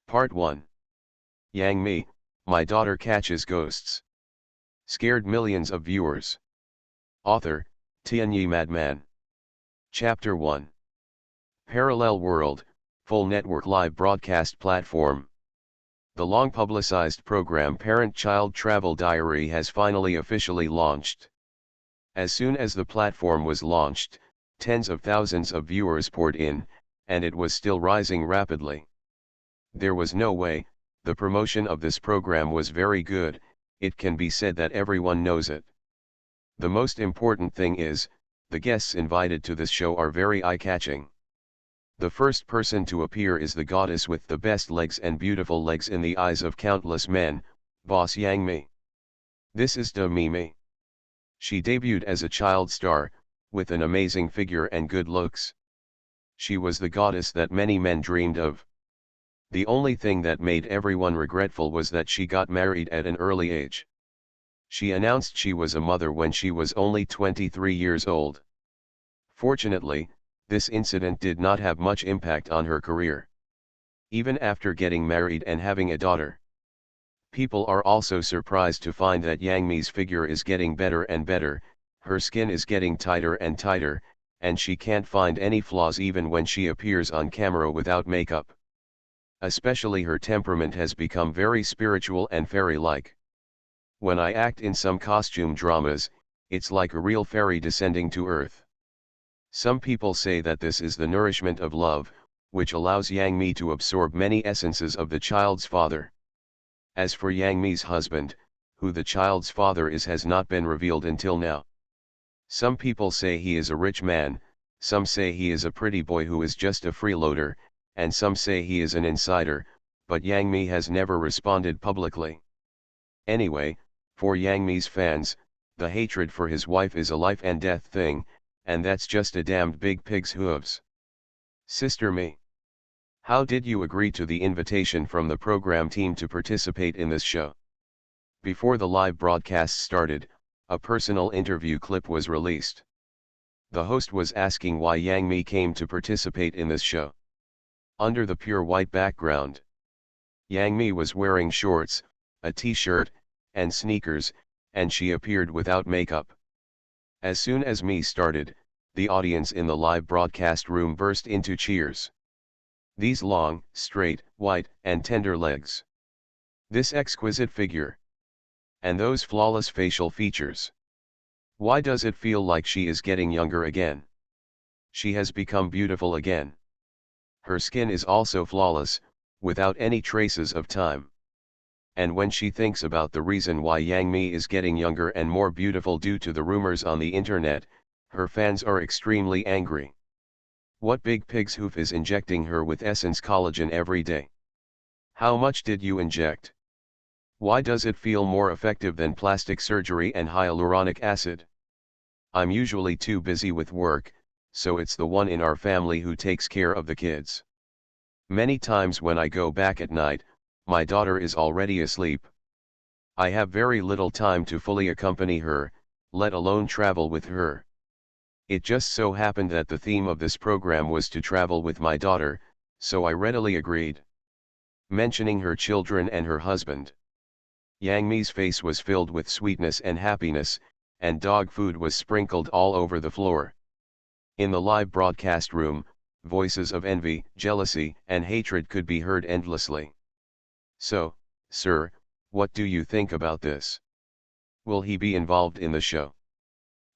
Part 1. Yang Mi, My Daughter Catches Ghosts. Scared millions of viewers. Author, Tianyi Madman. Chapter 1. Parallel World, Full Network Live Broadcast Platform. The long-publicized program Parent-Child Travel Diary has finally officially launched. As soon as the platform was launched, tens of thousands of viewers poured in, and it was still rising rapidly. There was no way, the promotion of this program was very good, it can be said that everyone knows it. The most important thing is, the guests invited to this show are very eye-catching. The first person to appear is the goddess with the best legs and beautiful legs in the eyes of countless men, Boss Yang Mi. This is Da Mi. She debuted as a child star, with an amazing figure and good looks. She was the goddess that many men dreamed of. The only thing that made everyone regretful was that she got married at an early age. She announced she was a mother when she was only 23 years old. Fortunately, this incident did not have much impact on her career. Even after getting married and having a daughter, people are also surprised to find that Yang Mi's figure is getting better and better, her skin is getting tighter and tighter, and she can't find any flaws even when she appears on camera without makeup. Especially her temperament has become very spiritual and fairy-like. When I act in some costume dramas, it's like a real fairy descending to earth. Some people say that this is the nourishment of love, which allows Yang Mi to absorb many essences of the child's father. As for Yang Mi's husband, who the child's father is has not been revealed until now. Some people say he is a rich man, some say he is a pretty boy who is just a freeloader, and some say he is an insider, but Yang Mi has never responded publicly. Anyway, for Yang Mi's fans, the hatred for his wife is a life and death thing, and that's just a damned big pig's hooves. Sister Mi, how did you agree to the invitation from the program team to participate in this show? Before the live broadcast started, a personal interview clip was released. The host was asking why Yang Mi came to participate in this show. Under the pure white background, Yang Mi was wearing shorts, a t-shirt, and sneakers, and she appeared without makeup. As soon as Mi started, the audience in the live broadcast room burst into cheers. These long, straight, white, and tender legs. This exquisite figure. And those flawless facial features. Why does it feel like she is getting younger again? She has become beautiful again. Her skin is also flawless, without any traces of time. And when she thinks about the reason why Yang Mi is getting younger and more beautiful due to the rumors on the internet, her fans are extremely angry. What big pig's hoof is injecting her with Essence Collagen every day? How much did you inject? Why does it feel more effective than plastic surgery and hyaluronic acid? I'm usually too busy with work, so it's the one in our family who takes care of the kids. Many times when I go back at night, my daughter is already asleep. I have very little time to fully accompany her, let alone travel with her. It just so happened that the theme of this program was to travel with my daughter, so I readily agreed. Mentioning her children and her husband. Yang Mi's face was filled with sweetness and happiness, and dog food was sprinkled all over the floor. In the live broadcast room, voices of envy, jealousy, and hatred could be heard endlessly. So, sir, what do you think about this? Will he be involved in the show?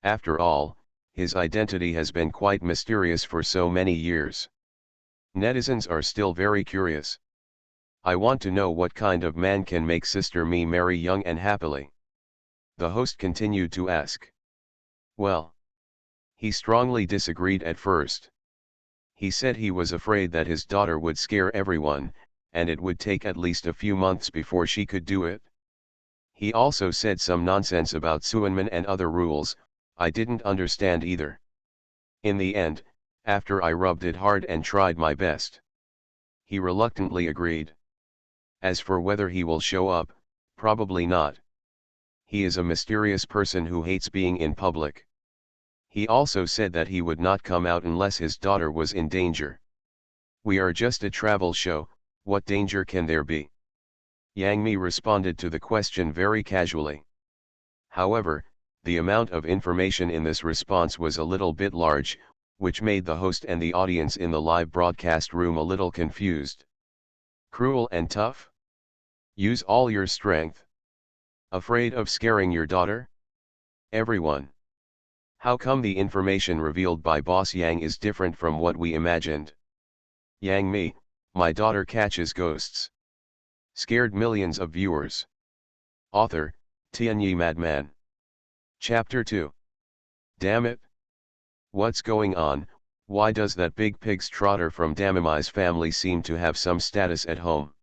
After all, his identity has been quite mysterious for so many years. Netizens are still very curious. I want to know what kind of man can make Sister Mi marry young and happily. The host continued to ask. Well, he strongly disagreed at first. He said he was afraid that his daughter would scare everyone, and it would take at least a few months before she could do it. He also said some nonsense about Suanman and other rules, I didn't understand either. In the end, after I rubbed it hard and tried my best, he reluctantly agreed. As for whether he will show up, probably not. He is a mysterious person who hates being in public. He also said that he would not come out unless his daughter was in danger. We are just a travel show, What danger can there be? Yang Mi responded to the question very casually. However, the amount of information in this response was a little bit large, which made the host and the audience in the live broadcast room a little confused. Cruel and tough? Use all your strength. Afraid of scaring your daughter? Everyone. How come the information revealed by Boss Yang is different from what we imagined? Yang Mi, my daughter catches ghosts. Scared millions of viewers. Author, Tianyi Madman. Chapter 2. Damn it. What's going on? Why does that big pig's trotter from Damami's family seem to have some status at home?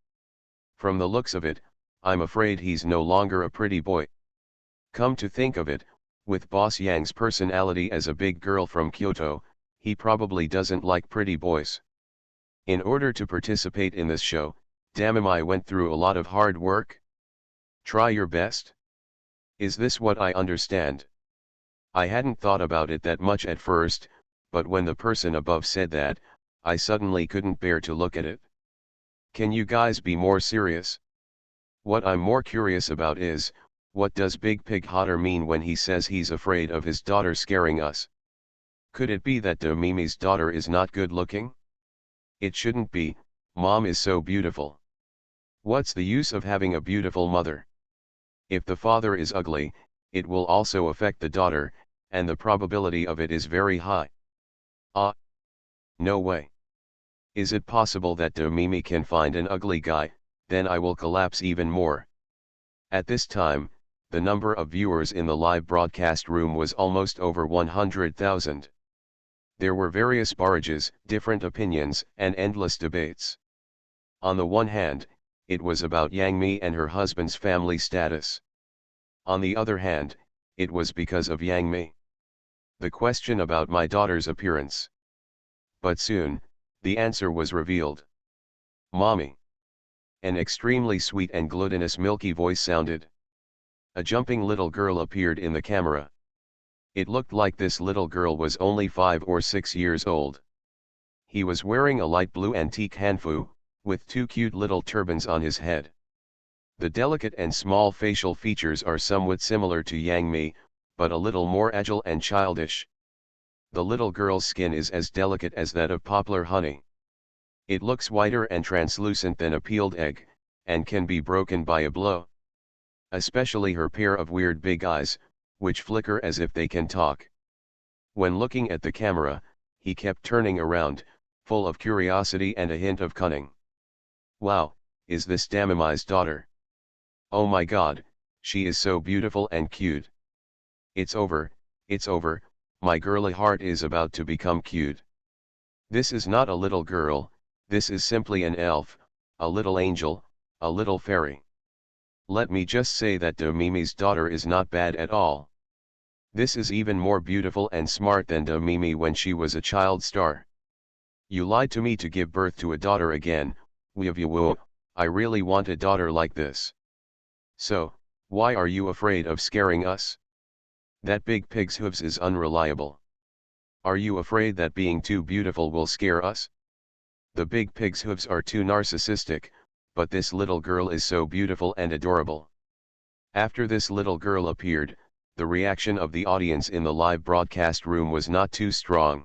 From the looks of it, I'm afraid he's no longer a pretty boy. Come to think of it, with Boss Yang's personality as a big girl from Kyoto, he probably doesn't like pretty boys. In order to participate in this show, Damami went through a lot of hard work? Try your best? Is this what I understand? I hadn't thought about it that much at first, but when the person above said that, I suddenly couldn't bear to look at it. Can you guys be more serious? What I'm more curious about is, what does Big Pig Hotter mean when he says he's afraid of his daughter scaring us? Could it be that Mimi's daughter is not good looking? It shouldn't be, Mom is so beautiful. What's the use of having a beautiful mother? If the father is ugly, it will also affect the daughter, and the probability of it is very high. Ah! No way. Is it possible that Mimi can find an ugly guy? Then I will collapse even more. At this time, the number of viewers in the live broadcast room was almost over 100,000. There were various barrages, different opinions, and endless debates. On the one hand, it was about Yang Mi and her husband's family status. On the other hand, it was because of Yang Mi. The question about my daughter's appearance. But soon, the answer was revealed. Mommy. An extremely sweet and glutinous milky voice sounded. A jumping little girl appeared in the camera. It looked like this little girl was only 5 or 6 years old. He was wearing a light blue antique hanfu, with 2 cute little turbans on his head. The delicate and small facial features are somewhat similar to Yang Mi, but a little more agile and childish. The little girl's skin is as delicate as that of poplar honey. It looks whiter and translucent than a peeled egg, and can be broken by a blow. Especially her pair of weird big eyes, which flicker as if they can talk. When looking at the camera, he kept turning around, full of curiosity and a hint of cunning. Wow, is this Damami's daughter? Oh my god, she is so beautiful and cute. It's over, my girly heart is about to become cute. This is not a little girl, this is simply an elf, a little angel, a little fairy. Let me just say that Mimi's daughter is not bad at all. This is even more beautiful and smart than Mimi when she was a child star. You lied to me to give birth to a daughter again, woo. I really want a daughter like this. So, why are you afraid of scaring us? That big pig's hooves is unreliable. Are you afraid that being too beautiful will scare us? The big pig's hooves are too narcissistic, but this little girl is so beautiful and adorable. After this little girl appeared, the reaction of the audience in the live broadcast room was not too strong.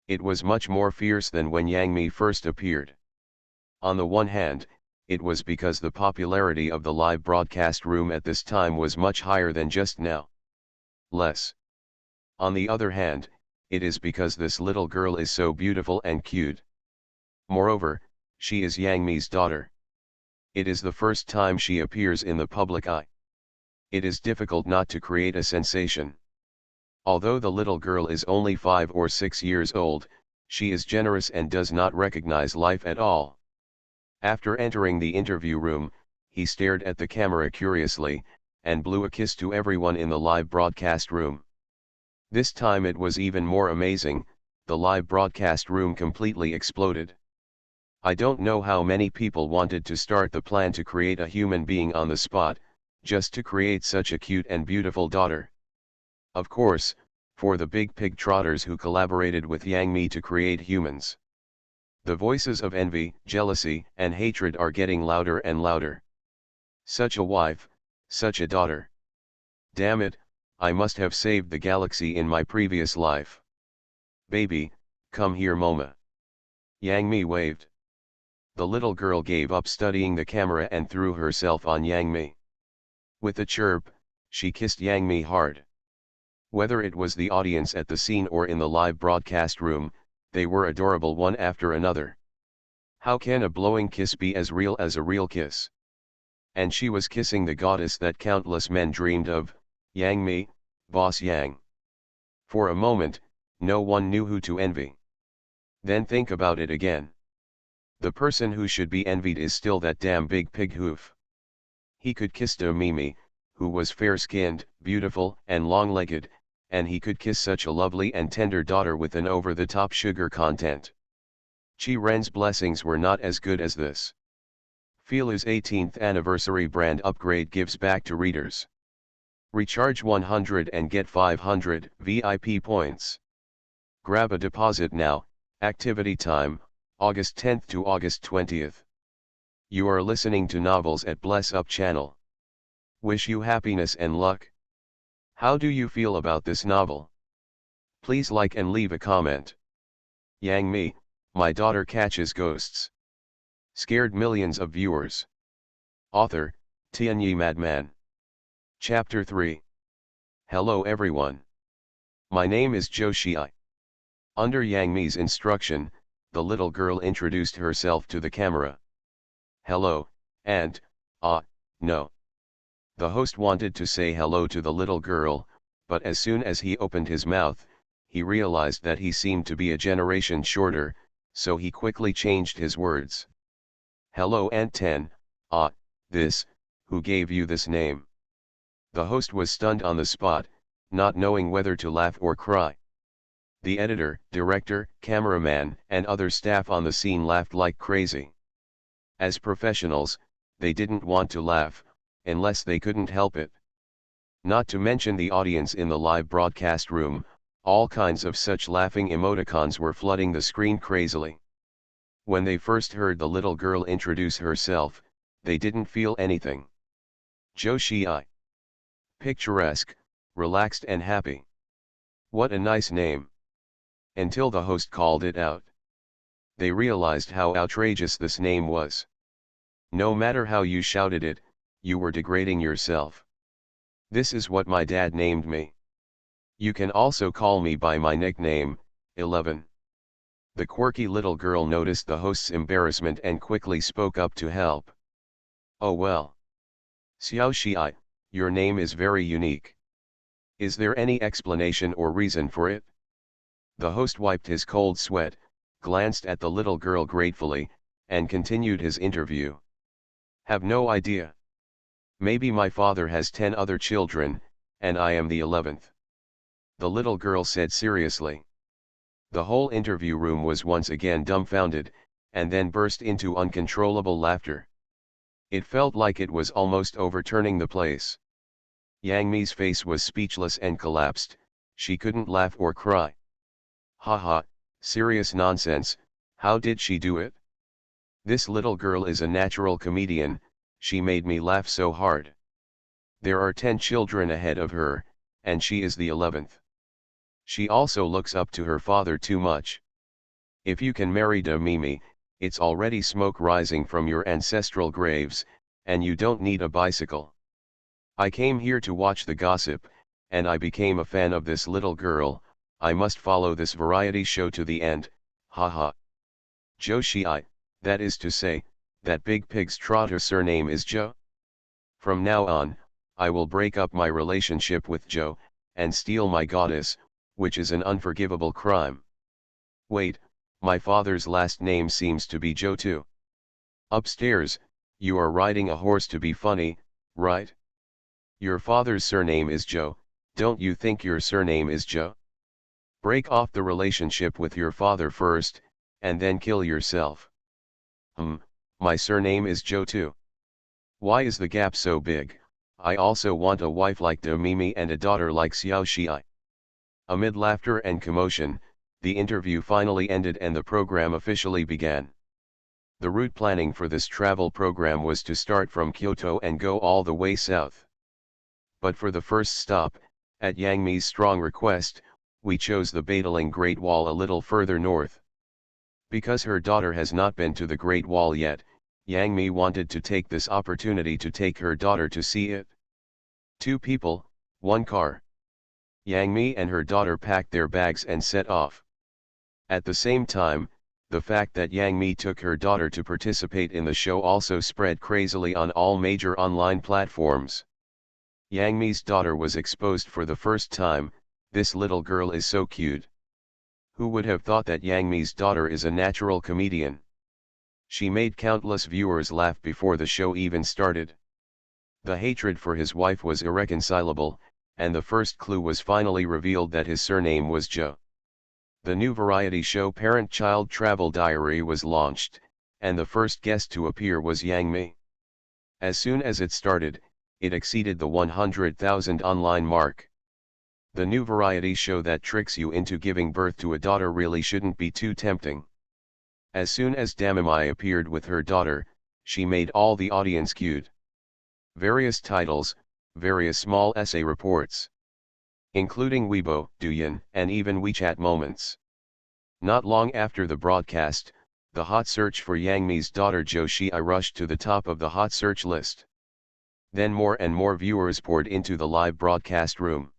It was much more fierce than when Yang Mi first appeared. On the one hand, it was because the popularity of the live broadcast room at this time was much higher than just now. Less. On the other hand, it is because this little girl is so beautiful and cute. Moreover, she is Yang Mi's daughter. It is the first time she appears in the public eye. It is difficult not to create a sensation. Although the little girl is only 5 or 6 years old, she is generous and does not recognize life at all. After entering the interview room, he stared at the camera curiously, and blew a kiss to everyone in the live broadcast room. This time it was even more amazing, the live broadcast room completely exploded. I don't know how many people wanted to start the plan to create a human being on the spot, just to create such a cute and beautiful daughter. Of course, for the big pig trotters who collaborated with Yang Mi to create humans. The voices of envy, jealousy, and hatred are getting louder and louder. Such a wife, such a daughter. Damn it, I must have saved the galaxy in my previous life. Baby, come here Moma. Yang Mi waved. The little girl gave up studying the camera and threw herself on Yang Mi. With a chirp, she kissed Yang Mi hard. Whether it was the audience at the scene or in the live broadcast room, they were adorable one after another. How can a blowing kiss be as real as a real kiss? And she was kissing the goddess that countless men dreamed of, Yang Mi, Boss Yang. For a moment, no one knew who to envy. Then think about it again. The person who should be envied is still that damn big pig hoof. He could kiss Do Mimi, who was fair-skinned, beautiful, and long-legged, and he could kiss such a lovely and tender daughter with an over-the-top sugar content. Chi Ren's blessings were not as good as this. Filu's 18th anniversary brand upgrade gives back to readers. Recharge 100 and get 500 VIP points. Grab a deposit now. Activity time, August 10th to August 20th. You are listening to Novels at Bless Up channel. Wish you happiness and luck. How do you feel about this novel? Please like and leave a comment. Yang Mi, my daughter catches ghosts. Scared millions of viewers. Author, Tianyi Madman. Chapter 3. Hello everyone. My name is Zhou Xi. Under Yang Mi's instruction, the little girl introduced herself to the camera. Hello, and, no. The host wanted to say hello to the little girl, but as soon as he opened his mouth, he realized that he seemed to be a generation shorter, so he quickly changed his words. Hello Aunt Ten, this, who gave you this name? The host was stunned on the spot, not knowing whether to laugh or cry. The editor, director, cameraman, and other staff on the scene laughed like crazy. As professionals, they didn't want to laugh, unless they couldn't help it. Not to mention the audience in the live broadcast room, all kinds of such laughing emoticons were flooding the screen crazily. When they first heard the little girl introduce herself, they didn't feel anything. Zhou Xi. Picturesque, relaxed and happy. What a nice name. Until the host called it out. They realized how outrageous this name was. No matter how you shouted it, you were degrading yourself. This is what my dad named me. You can also call me by my nickname, 11. The quirky little girl noticed the host's embarrassment and quickly spoke up to help. Oh well. Xiao Xi, your name is very unique. Is there any explanation or reason for it? The host wiped his cold sweat, glanced at the little girl gratefully, and continued his interview. Have no idea. Maybe my father has 10 other children, and I am the 11th. The little girl said seriously. The whole interview room was once again dumbfounded, and then burst into uncontrollable laughter. It felt like it was almost overturning the place. Yang Mi's face was speechless and collapsed, she couldn't laugh or cry. Haha, serious nonsense, how did she do it? This little girl is a natural comedian, she made me laugh so hard. There are 10 children ahead of her, and she is the 11th. She also looks up to her father too much. If you can marry Do Mimi, it's already smoke rising from your ancestral graves, and you don't need a bicycle. I came here to watch the gossip, and I became a fan of this little girl. I must follow this variety show to the end, haha. Zhou Xi, that is to say, that big pig's trotter surname is Zhou. From now on, I will break up my relationship with Zhou, and steal my goddess, which is an unforgivable crime. Wait, my father's last name seems to be Zhou too. Upstairs, you are riding a horse to be funny, right? Your father's surname is Zhou, don't you think your surname is Zhou? Break off the relationship with your father first, and then kill yourself. My surname is Zhou too. Why is the gap so big? I also want a wife like Do Mimi and a daughter like Xiao Xi. Amid laughter and commotion, the interview finally ended and the program officially began. The route planning for this travel program was to start from Kyoto and go all the way south. But for the first stop, at Yang Mi's strong request, we chose the Badaling Great Wall a little further north. Because her daughter has not been to the Great Wall yet, Yang Mi wanted to take this opportunity to take her daughter to see it. 2 people, 1 car. Yang Mi and her daughter packed their bags and set off. At the same time, the fact that Yang Mi took her daughter to participate in the show also spread crazily on all major online platforms. Yang Mi's daughter was exposed for the first time. This little girl is so cute. Who would have thought that Yang Mi's daughter is a natural comedian? She made countless viewers laugh before the show even started. The hatred for his wife was irreconcilable, and the first clue was finally revealed that his surname was Jo. The new variety show Parent-Child Travel Diary was launched, and the first guest to appear was Yang Mi. As soon as it started, it exceeded the 100,000 online mark. The new variety show that tricks you into giving birth to a daughter really shouldn't be too tempting. As soon as Damimai appeared with her daughter, she made all the audience cute. Various titles, various small essay reports, including Weibo, Douyin, and even WeChat moments. Not long after the broadcast, the hot search for Yang Mi's daughter Jo Shi-ai rushed to the top of the hot search list. Then more and more viewers poured into the live broadcast room.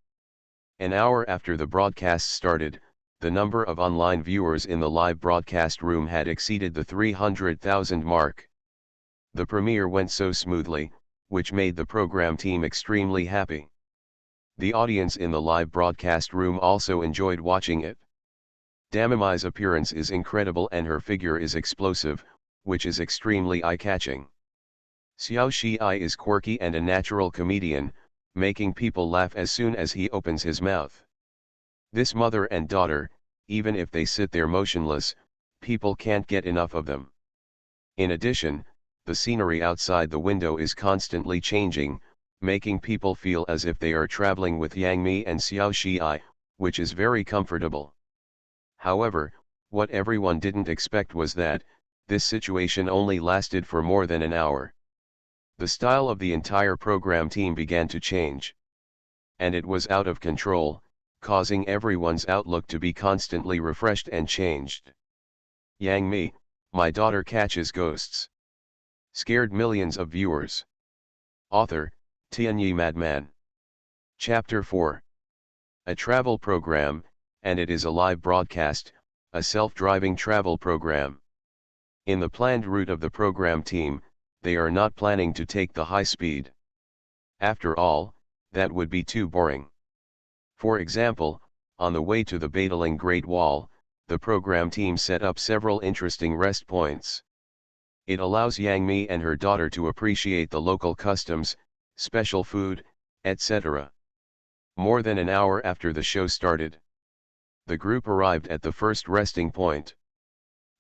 An hour after the broadcast started, the number of online viewers in the live broadcast room had exceeded the 300,000 mark. The premiere went so smoothly, which made the program team extremely happy. The audience in the live broadcast room also enjoyed watching it. Damimai's appearance is incredible and her figure is explosive, which is extremely eye-catching. Xiao Shi-ai is quirky and a natural comedian, making people laugh as soon as he opens his mouth. This mother and daughter, even if they sit there motionless, people can't get enough of them. In addition, the scenery outside the window is constantly changing, making people feel as if they are traveling with Yang Mi and Xiao Shi-ai, which is very comfortable. However, what everyone didn't expect was that this situation only lasted for more than an hour. The style of the entire program team began to change. And it was out of control, causing everyone's outlook to be constantly refreshed and changed. Yang Mi, my daughter catches ghosts. Scared millions of viewers. Author, Tianyi Madman. Chapter 4. A travel program, and it is a live broadcast, a self-driving travel program. In the planned route of the program team, they are not planning to take the high speed. After all, that would be too boring. For example, on the way to the Badaling Great Wall, the program team set up several interesting rest points. It allows Yang Mi and her daughter to appreciate the local customs, special food, etc. More than an hour after the show started, the group arrived at the first resting point.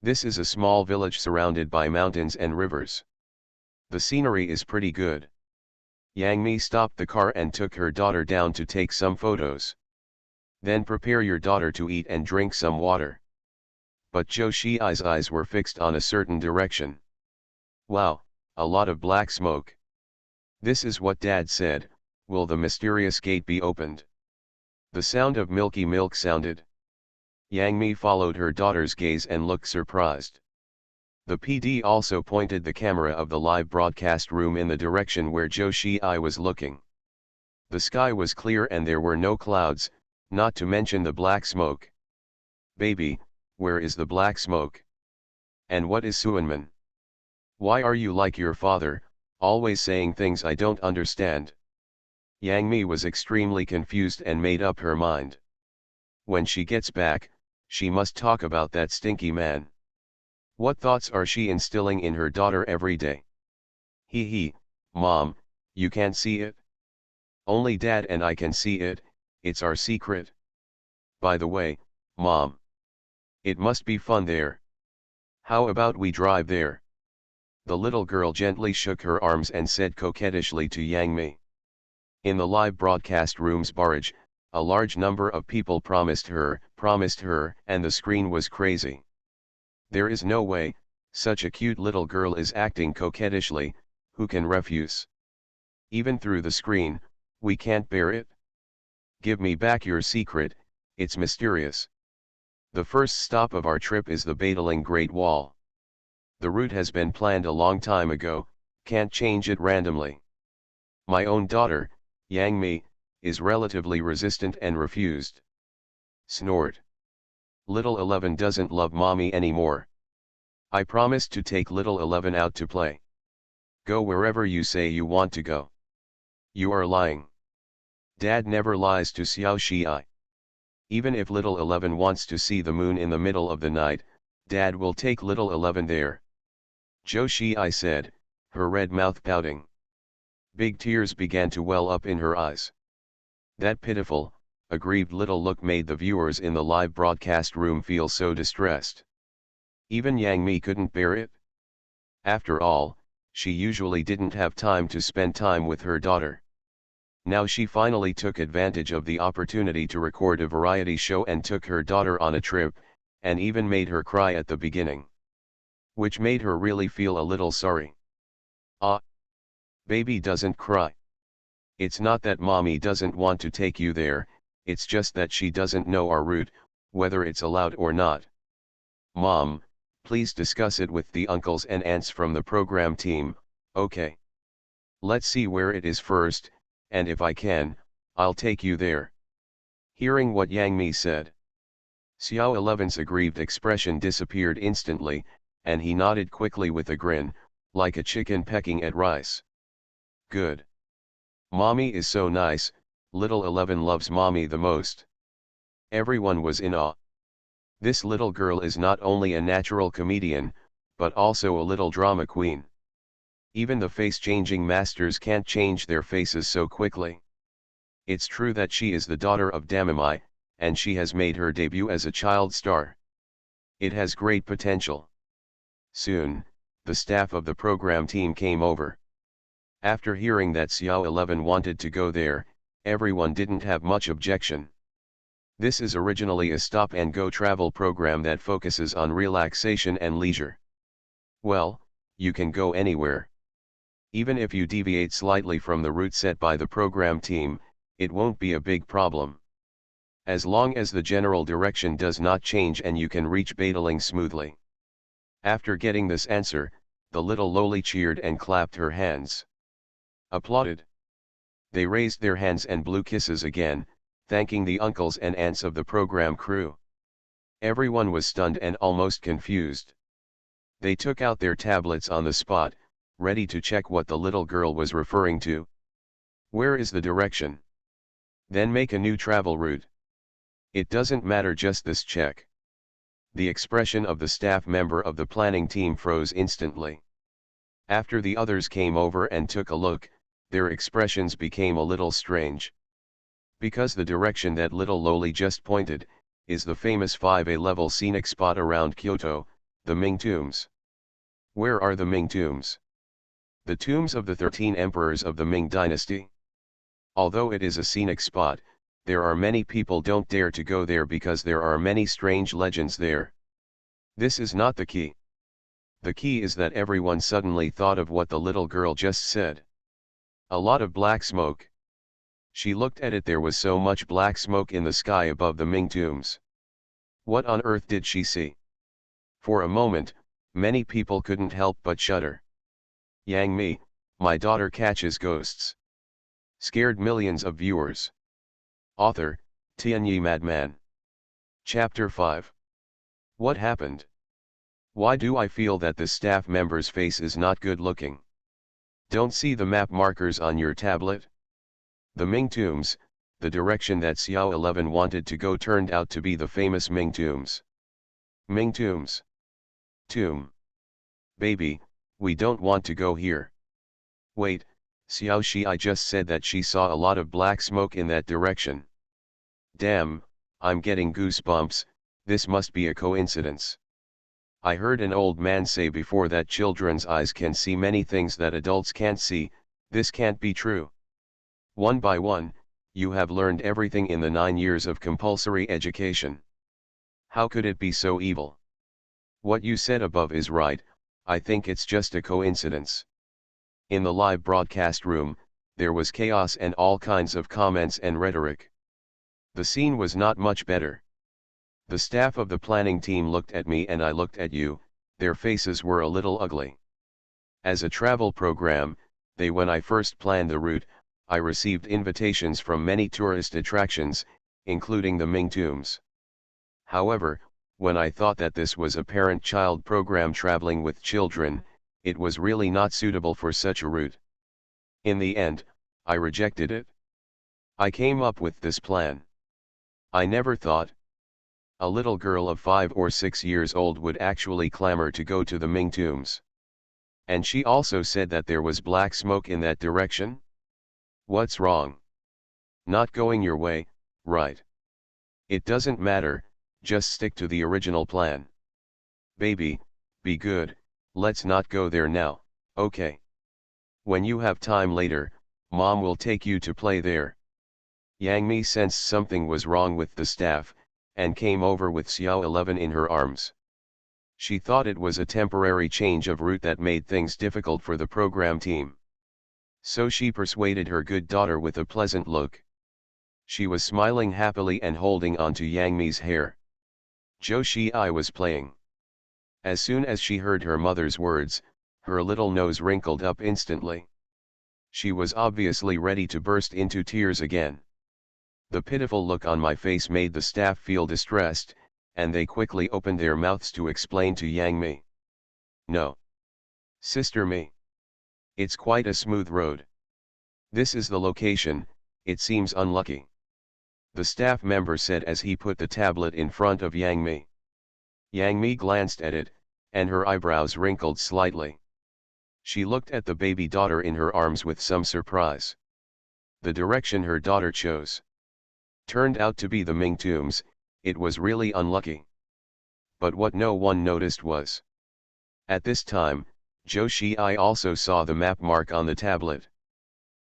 This is a small village surrounded by mountains and rivers. The scenery is pretty good. Yang Mi stopped the car and took her daughter down to take some photos. Then prepare your daughter to eat and drink some water. But Jo Shi-ai's eyes were fixed on a certain direction. Wow, a lot of black smoke. This is what Dad said, will the mysterious gate be opened? The sound of milky milk sounded. Yang Mi followed her daughter's gaze and looked surprised. The PD also pointed the camera of the live broadcast room in the direction where Jo Shi-ai was looking. The sky was clear and there were no clouds, not to mention the black smoke. Baby, where is the black smoke? And what is Suanman? Why are you like your father, always saying things I don't understand? Yang Mi was extremely confused and made up her mind. When she gets back, she must talk about that stinky man. What thoughts are she instilling in her daughter every day? Hee, Mom, you can't see it? Only Dad and I can see it, it's our secret. By the way, Mom, it must be fun there. How about we drive there? The little girl gently shook her arms and said coquettishly to Yang Mi. In the live broadcast room's barrage, a large number of people promised her promised her, and the screen was crazy. There is no way, such a cute little girl is acting coquettishly, who can refuse? Even through the screen, we can't bear it. Give me back your secret, it's mysterious. The first stop of our trip is the Badaling Great Wall. The route has been planned a long time ago, can't change it randomly. My own daughter, Yang Mi, is relatively resistant and refused. Snort. Little 11 doesn't love mommy anymore. I promised to take little 11 out to play. Go wherever you say you want to go. You are lying. Dad never lies to Xiao Xi. Even if little 11 wants to see the moon in the middle of the night, Dad will take little 11 there. Zhou Xi said, her red mouth pouting. Big tears began to well up in her eyes. That pitiful, aggrieved little look made the viewers in the live broadcast room feel so distressed. Even Yang Mi couldn't bear it. After all, she usually didn't have time to spend time with her daughter. Now she finally took advantage of the opportunity to record a variety show and took her daughter on a trip, and even made her cry at the beginning. Which made her really feel a little sorry. Ah! Baby doesn't cry. It's not that mommy doesn't want to take you there, it's just that she doesn't know our route, whether it's allowed or not. Mom, please discuss it with the uncles and aunts from the program team, okay? Let's see where it is first, and if I can, I'll take you there. Hearing what Yang Mi said, Xiao 11's aggrieved expression disappeared instantly, and he nodded quickly with a grin, like a chicken pecking at rice. Good. Mommy is so nice, little 11 loves mommy the most. Everyone was in awe. This little girl is not only a natural comedian, but also a little drama queen. Even the face-changing masters can't change their faces so quickly. It's true that she is the daughter of Damimai, and she has made her debut as a child star. It has great potential. Soon, the staff of the program team came over. After hearing that Xiao 11 wanted to go there, everyone didn't have much objection. This is originally a stop-and-go travel program that focuses on relaxation and leisure. Well, you can go anywhere. Even if you deviate slightly from the route set by the program team, it won't be a big problem. As long as the general direction does not change and you can reach Badaling smoothly. After getting this answer, the little loli cheered and clapped her hands. Applauded. They raised their hands and blew kisses again, thanking the uncles and aunts of the program crew. Everyone was stunned and almost confused. They took out their tablets on the spot, ready to check what the little girl was referring to. Where is the direction? Then make a new travel route. It doesn't matter, just this check. The expression of the staff member of the planning team froze instantly. After the others came over and took a look, their expressions became a little strange. Because the direction that little Loli just pointed, is the famous 5A level scenic spot around Kyoto, the Ming Tombs. Where are the Ming Tombs? The tombs of the 13 emperors of the Ming dynasty. Although it is a scenic spot, there are many people don't dare to go there because there are many strange legends there. This is not the key. The key is that everyone suddenly thought of what the little girl just said. A lot of black smoke. She looked at it, there was so much black smoke in the sky above the Ming Tombs. What on earth did she see? For a moment, many people couldn't help but shudder. Yang Mi, my daughter catches ghosts. Scared millions of viewers. Author, Tianyi Madman. Chapter 5. What happened? Why do I feel that the staff member's face is not good looking? Don't see the map markers on your tablet? The Ming Tombs, the direction that Xiao 11 wanted to go, turned out to be the famous Ming Tombs. Ming Tombs. Tomb. Baby, we don't want to go here. Wait, Xiao Shi just said that she saw a lot of black smoke in that direction. Damn, I'm getting goosebumps, this must be a coincidence. I heard an old man say before that children's eyes can see many things that adults can't see, this can't be true. One by one, you have learned everything in the 9 years of compulsory education. How could it be so evil? What you said above is right, I think it's just a coincidence. In the live broadcast room, there was chaos and all kinds of comments and rhetoric. The scene was not much better. The staff of the planning team looked at me and I looked at you, their faces were a little ugly. As a travel program, when I first planned the route, I received invitations from many tourist attractions, including the Ming tombs. However, when I thought that this was a parent-child program traveling with children, it was really not suitable for such a route. In the end, I rejected it. I came up with this plan. I never thought a little girl of 5 or 6 years old would actually clamor to go to the Ming tombs. And she also said that there was black smoke in that direction? What's wrong? Not going your way, right? It doesn't matter, just stick to the original plan. Baby, be good, let's not go there now, okay? When you have time later, Mom will take you to play there. Yang Mi sensed something was wrong with the staff, and came over with Xiao 11 in her arms. She thought it was a temporary change of route that made things difficult for the program team. So she persuaded her good daughter with a pleasant look. She was smiling happily and holding on to Yang Mi's hair. Zhou Xi was playing. As soon as she heard her mother's words, her little nose wrinkled up instantly. She was obviously ready to burst into tears again. The pitiful look on my face made the staff feel distressed, and they quickly opened their mouths to explain to Yang Mi. No. Sister Mi. It's quite a smooth road. This is the location, it seems unlucky. The staff member said as he put the tablet in front of Yang Mi. Yang Mi glanced at it, and her eyebrows wrinkled slightly. She looked at the baby daughter in her arms with some surprise. The direction her daughter chose turned out to be the Ming tombs. It was really unlucky. But what no one noticed was, at this time, Zhou Xi also saw the map mark on the tablet.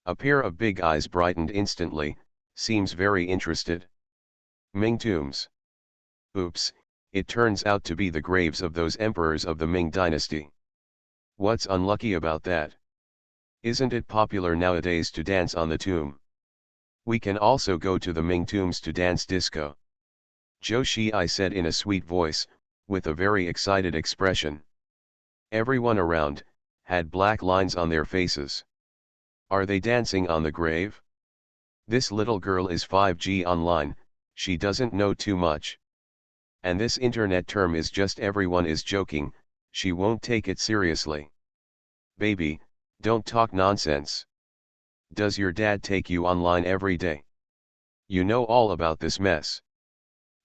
A pair of big eyes brightened instantly, seems very interested. Ming tombs. Oops, it turns out to be the graves of those emperors of the Ming dynasty. What's unlucky about that? Isn't it popular nowadays to dance on the tomb? We can also go to the Ming tombs to dance disco. Zhou Xi said in a sweet voice, with a very excited expression. Everyone around had black lines on their faces. Are they dancing on the grave? This little girl is 5G online, she doesn't know too much. And this internet term is just everyone is joking, she won't take it seriously. Baby, don't talk nonsense. Does your dad take you online every day? You know all about this mess.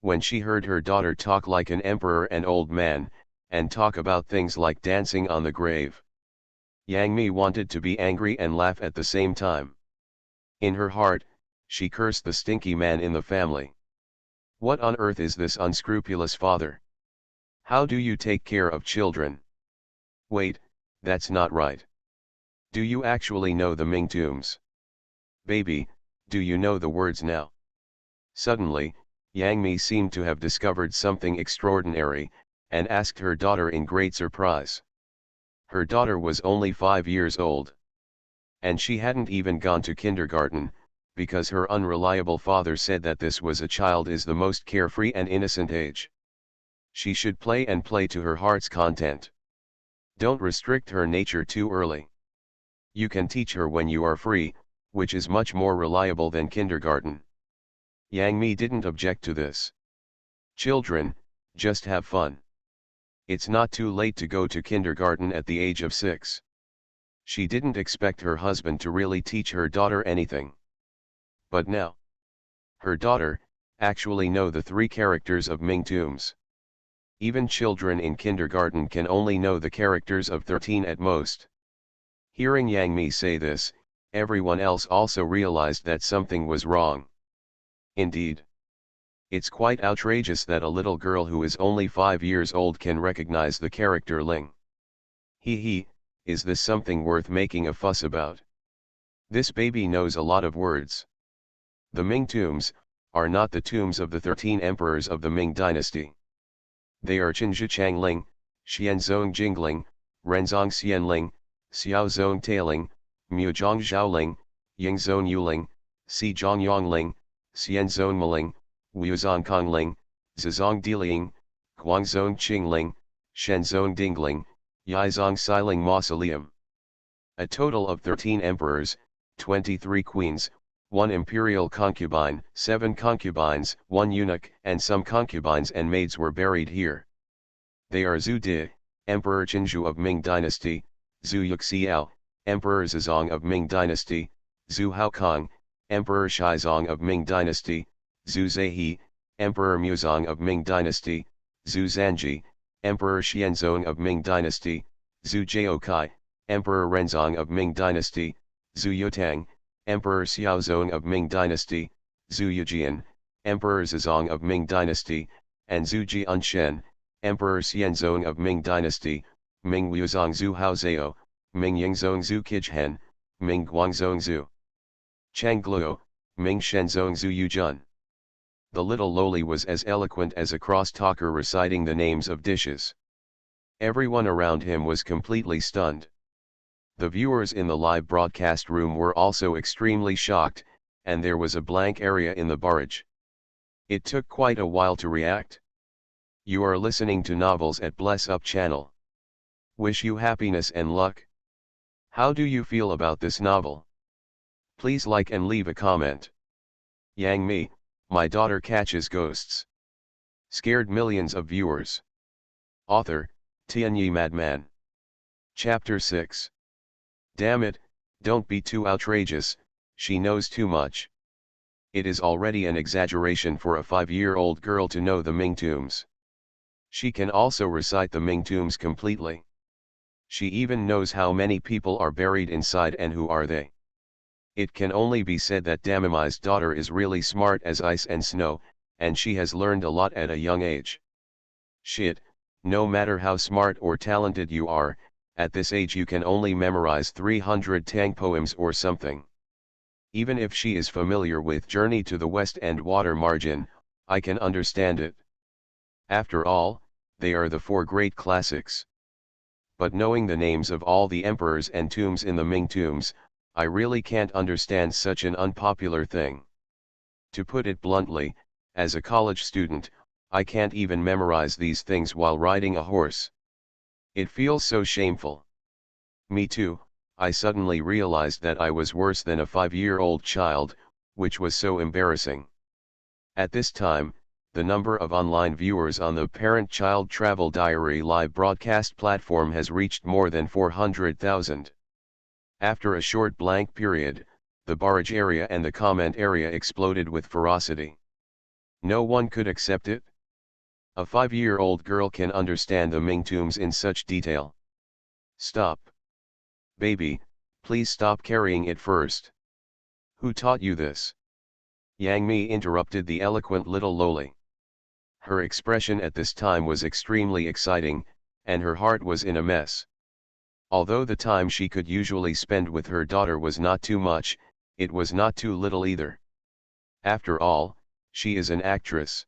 When she heard her daughter talk like an emperor and old man, and talk about things like dancing on the grave, Yang Mi wanted to be angry and laugh at the same time. In her heart, she cursed the stinky man in the family. What on earth is this unscrupulous father? How do you take care of children? Wait, that's not right. Do you actually know the Ming tombs? Baby, do you know the words now? Suddenly, Yang Mi seemed to have discovered something extraordinary, and asked her daughter in great surprise. Her daughter was only 5 years old. And she hadn't even gone to kindergarten, because her unreliable father said that this was a child is the most carefree and innocent age. She should play and play to her heart's content. Don't restrict her nature too early. You can teach her when you are free, which is much more reliable than kindergarten. Yang Mi didn't object to this. Children, just have fun. It's not too late to go to kindergarten at the age of 6. She didn't expect her husband to really teach her daughter anything. But now, her daughter actually know the 3 characters of Ming tombs. Even children in kindergarten can only know the characters of 13 at most. Hearing Yang Mi say this, everyone else also realized that something was wrong. Indeed, it's quite outrageous that a little girl who is only 5 years old can recognize the character Ling. He, is this something worth making a fuss about? This baby knows a lot of words. The Ming tombs are not the tombs of the 13 emperors of the Ming dynasty. They are Qinzhi Changling, Xianzong Jingling, Renzong Xianling, Xiaozong Tailing, Muzhong Zhaoling, Yingzong Yuling, Xizhong Yongling, Xianzong Maling, Wuzong Kongling, Zizong Diling, Guangzong Qingling, Shenzong Dingling, Yizong Xiling Mausoleum. A total of 13 emperors, 23 queens, 1 imperial concubine, 7 concubines, 1 eunuch, and some concubines and maids were buried here. They are Zhu Di, Emperor Qinzhu of Ming Dynasty, Zhu Yuxiao, Emperor Zizong of Ming Dynasty, Zhu Haokong, Emperor Shizong of Ming Dynasty, Zhu Zaihe, Emperor Muzong of Ming Dynasty, Zhu Zanji, Emperor Xianzong of Ming Dynasty, Zhu Jiaokai, Emperor Renzong of Ming Dynasty, Zhu Yutang, Emperor Xiaozong of Ming Dynasty, Zhu Yujian, Emperor Zizong of Ming Dynasty, and Zhu Jianshen, Emperor Xianzong of Ming Dynasty, Ming Wuzong Zhu Haozao, Ming Yingzong Zhu Kijhen, Ming Guangzong Zhu Changluo, Ming Shenzong Zhu Yujun. The little loli was as eloquent as a cross-talker reciting the names of dishes. Everyone around him was completely stunned. The viewers in the live broadcast room were also extremely shocked, and there was a blank area in the barrage. It took quite a while to react. You are listening to Novels at Bless Up channel. Wish you happiness and luck. How do you feel about this novel? Please like and leave a comment. Yang Mi, my daughter catches ghosts. Scared millions of viewers. Author, Tianyi Madman. Chapter 6. Damn it, don't be too outrageous, she knows too much. It is already an exaggeration for a 5-year-old girl to know the Ming tombs. She can also recite the Ming tombs completely. She even knows how many people are buried inside and who are they. It can only be said that Damami's daughter is really smart as ice and snow, and she has learned a lot at a young age. Shit, no matter how smart or talented you are, at this age you can only memorize 300 Tang poems or something. Even if she is familiar with Journey to the West and Water Margin, I can understand it. After all, they are the 4 great classics. But knowing the names of all the emperors and tombs in the Ming tombs, I really can't understand such an unpopular thing. To put it bluntly, as a college student, I can't even memorize these things while riding a horse. It feels so shameful. Me too, I suddenly realized that I was worse than a 5-year-old child, which was so embarrassing. At this time, the number of online viewers on the Parent-Child Travel Diary live broadcast platform has reached more than 400,000. After a short blank period, the barrage area and the comment area exploded with ferocity. No one could accept it. A 5-year-old girl can understand the Ming tombs in such detail. Stop. Baby, please stop carrying it first. Who taught you this? Yang Mi interrupted the eloquent little loli. Her expression at this time was extremely exciting, and her heart was in a mess. Although the time she could usually spend with her daughter was not too much, it was not too little either. After all, she is an actress.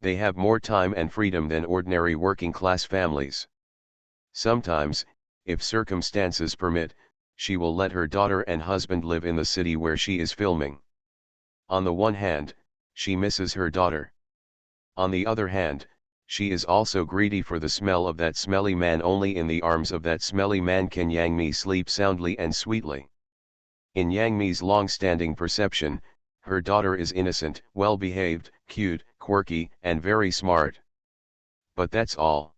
They have more time and freedom than ordinary working-class families. Sometimes, if circumstances permit, she will let her daughter and husband live in the city where she is filming. On the one hand, she misses her daughter. On the other hand, she is also greedy for the smell of that smelly man. Only in the arms of that smelly man can Yang Mi sleep soundly and sweetly. In Yang Mi's long-standing perception, her daughter is innocent, well-behaved, cute, quirky, and very smart. But that's all.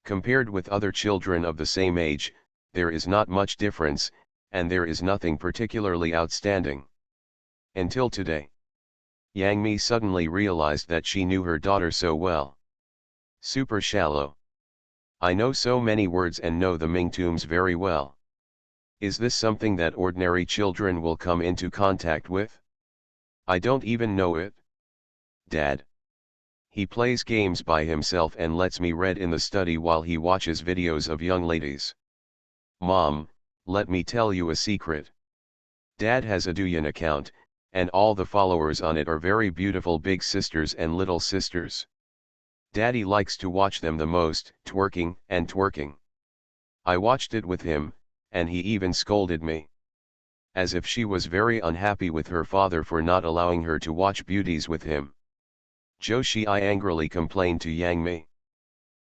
Compared with other children of the same age, there is not much difference, and there is nothing particularly outstanding. Until today. Yang Mi suddenly realized that she knew her daughter so well. Super shallow. I know so many words and know the Ming tombs very well. Is this something that ordinary children will come into contact with? I don't even know it. Dad. He plays games by himself and lets me read in the study while he watches videos of young ladies. Mom, let me tell you a secret. Dad has a Douyin account, and all the followers on it are very beautiful big sisters and little sisters. Daddy likes to watch them the most, twerking and twerking. I watched it with him, and he even scolded me. As if she was very unhappy with her father for not allowing her to watch beauties with him. Joshi angrily complained to Yang Mi.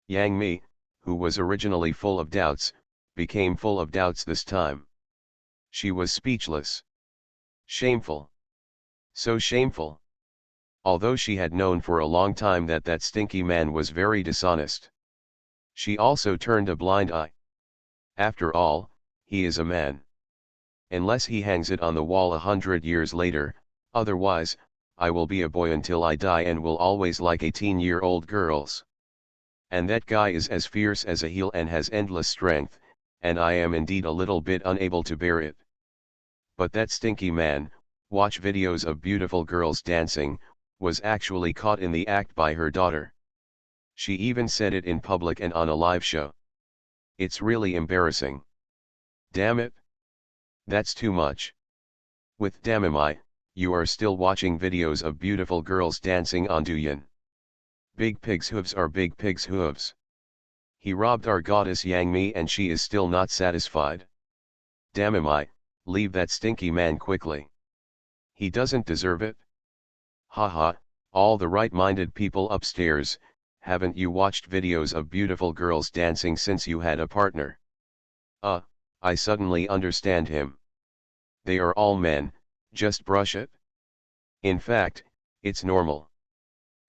Yang Mi, who was originally full of doubts, became full of doubts this time. She was speechless. Shameful. So shameful. Although she had known for a long time that that stinky man was very dishonest. She also turned a blind eye. After all, he is a man. Unless he hangs it on the wall 100 years later, otherwise, I will be a boy until I die and will always like 18-year-old girls. And that guy is as fierce as a heel and has endless strength, and I am indeed a little bit unable to bear it. But that stinky man, watch videos of beautiful girls dancing, was actually caught in the act by her daughter. She even said it in public and on a live show. It's really embarrassing. Damn it. That's too much. With Damami, you are still watching videos of beautiful girls dancing on Douyin. Big Pig's hooves are Big Pig's hooves. He robbed our goddess Yang Mi and she is still not satisfied. Damami, leave that stinky man quickly. He doesn't deserve it. Haha, all the right-minded people upstairs, haven't you watched videos of beautiful girls dancing since you had a partner? I suddenly understand him. They are all men, just brush it. In fact, it's normal.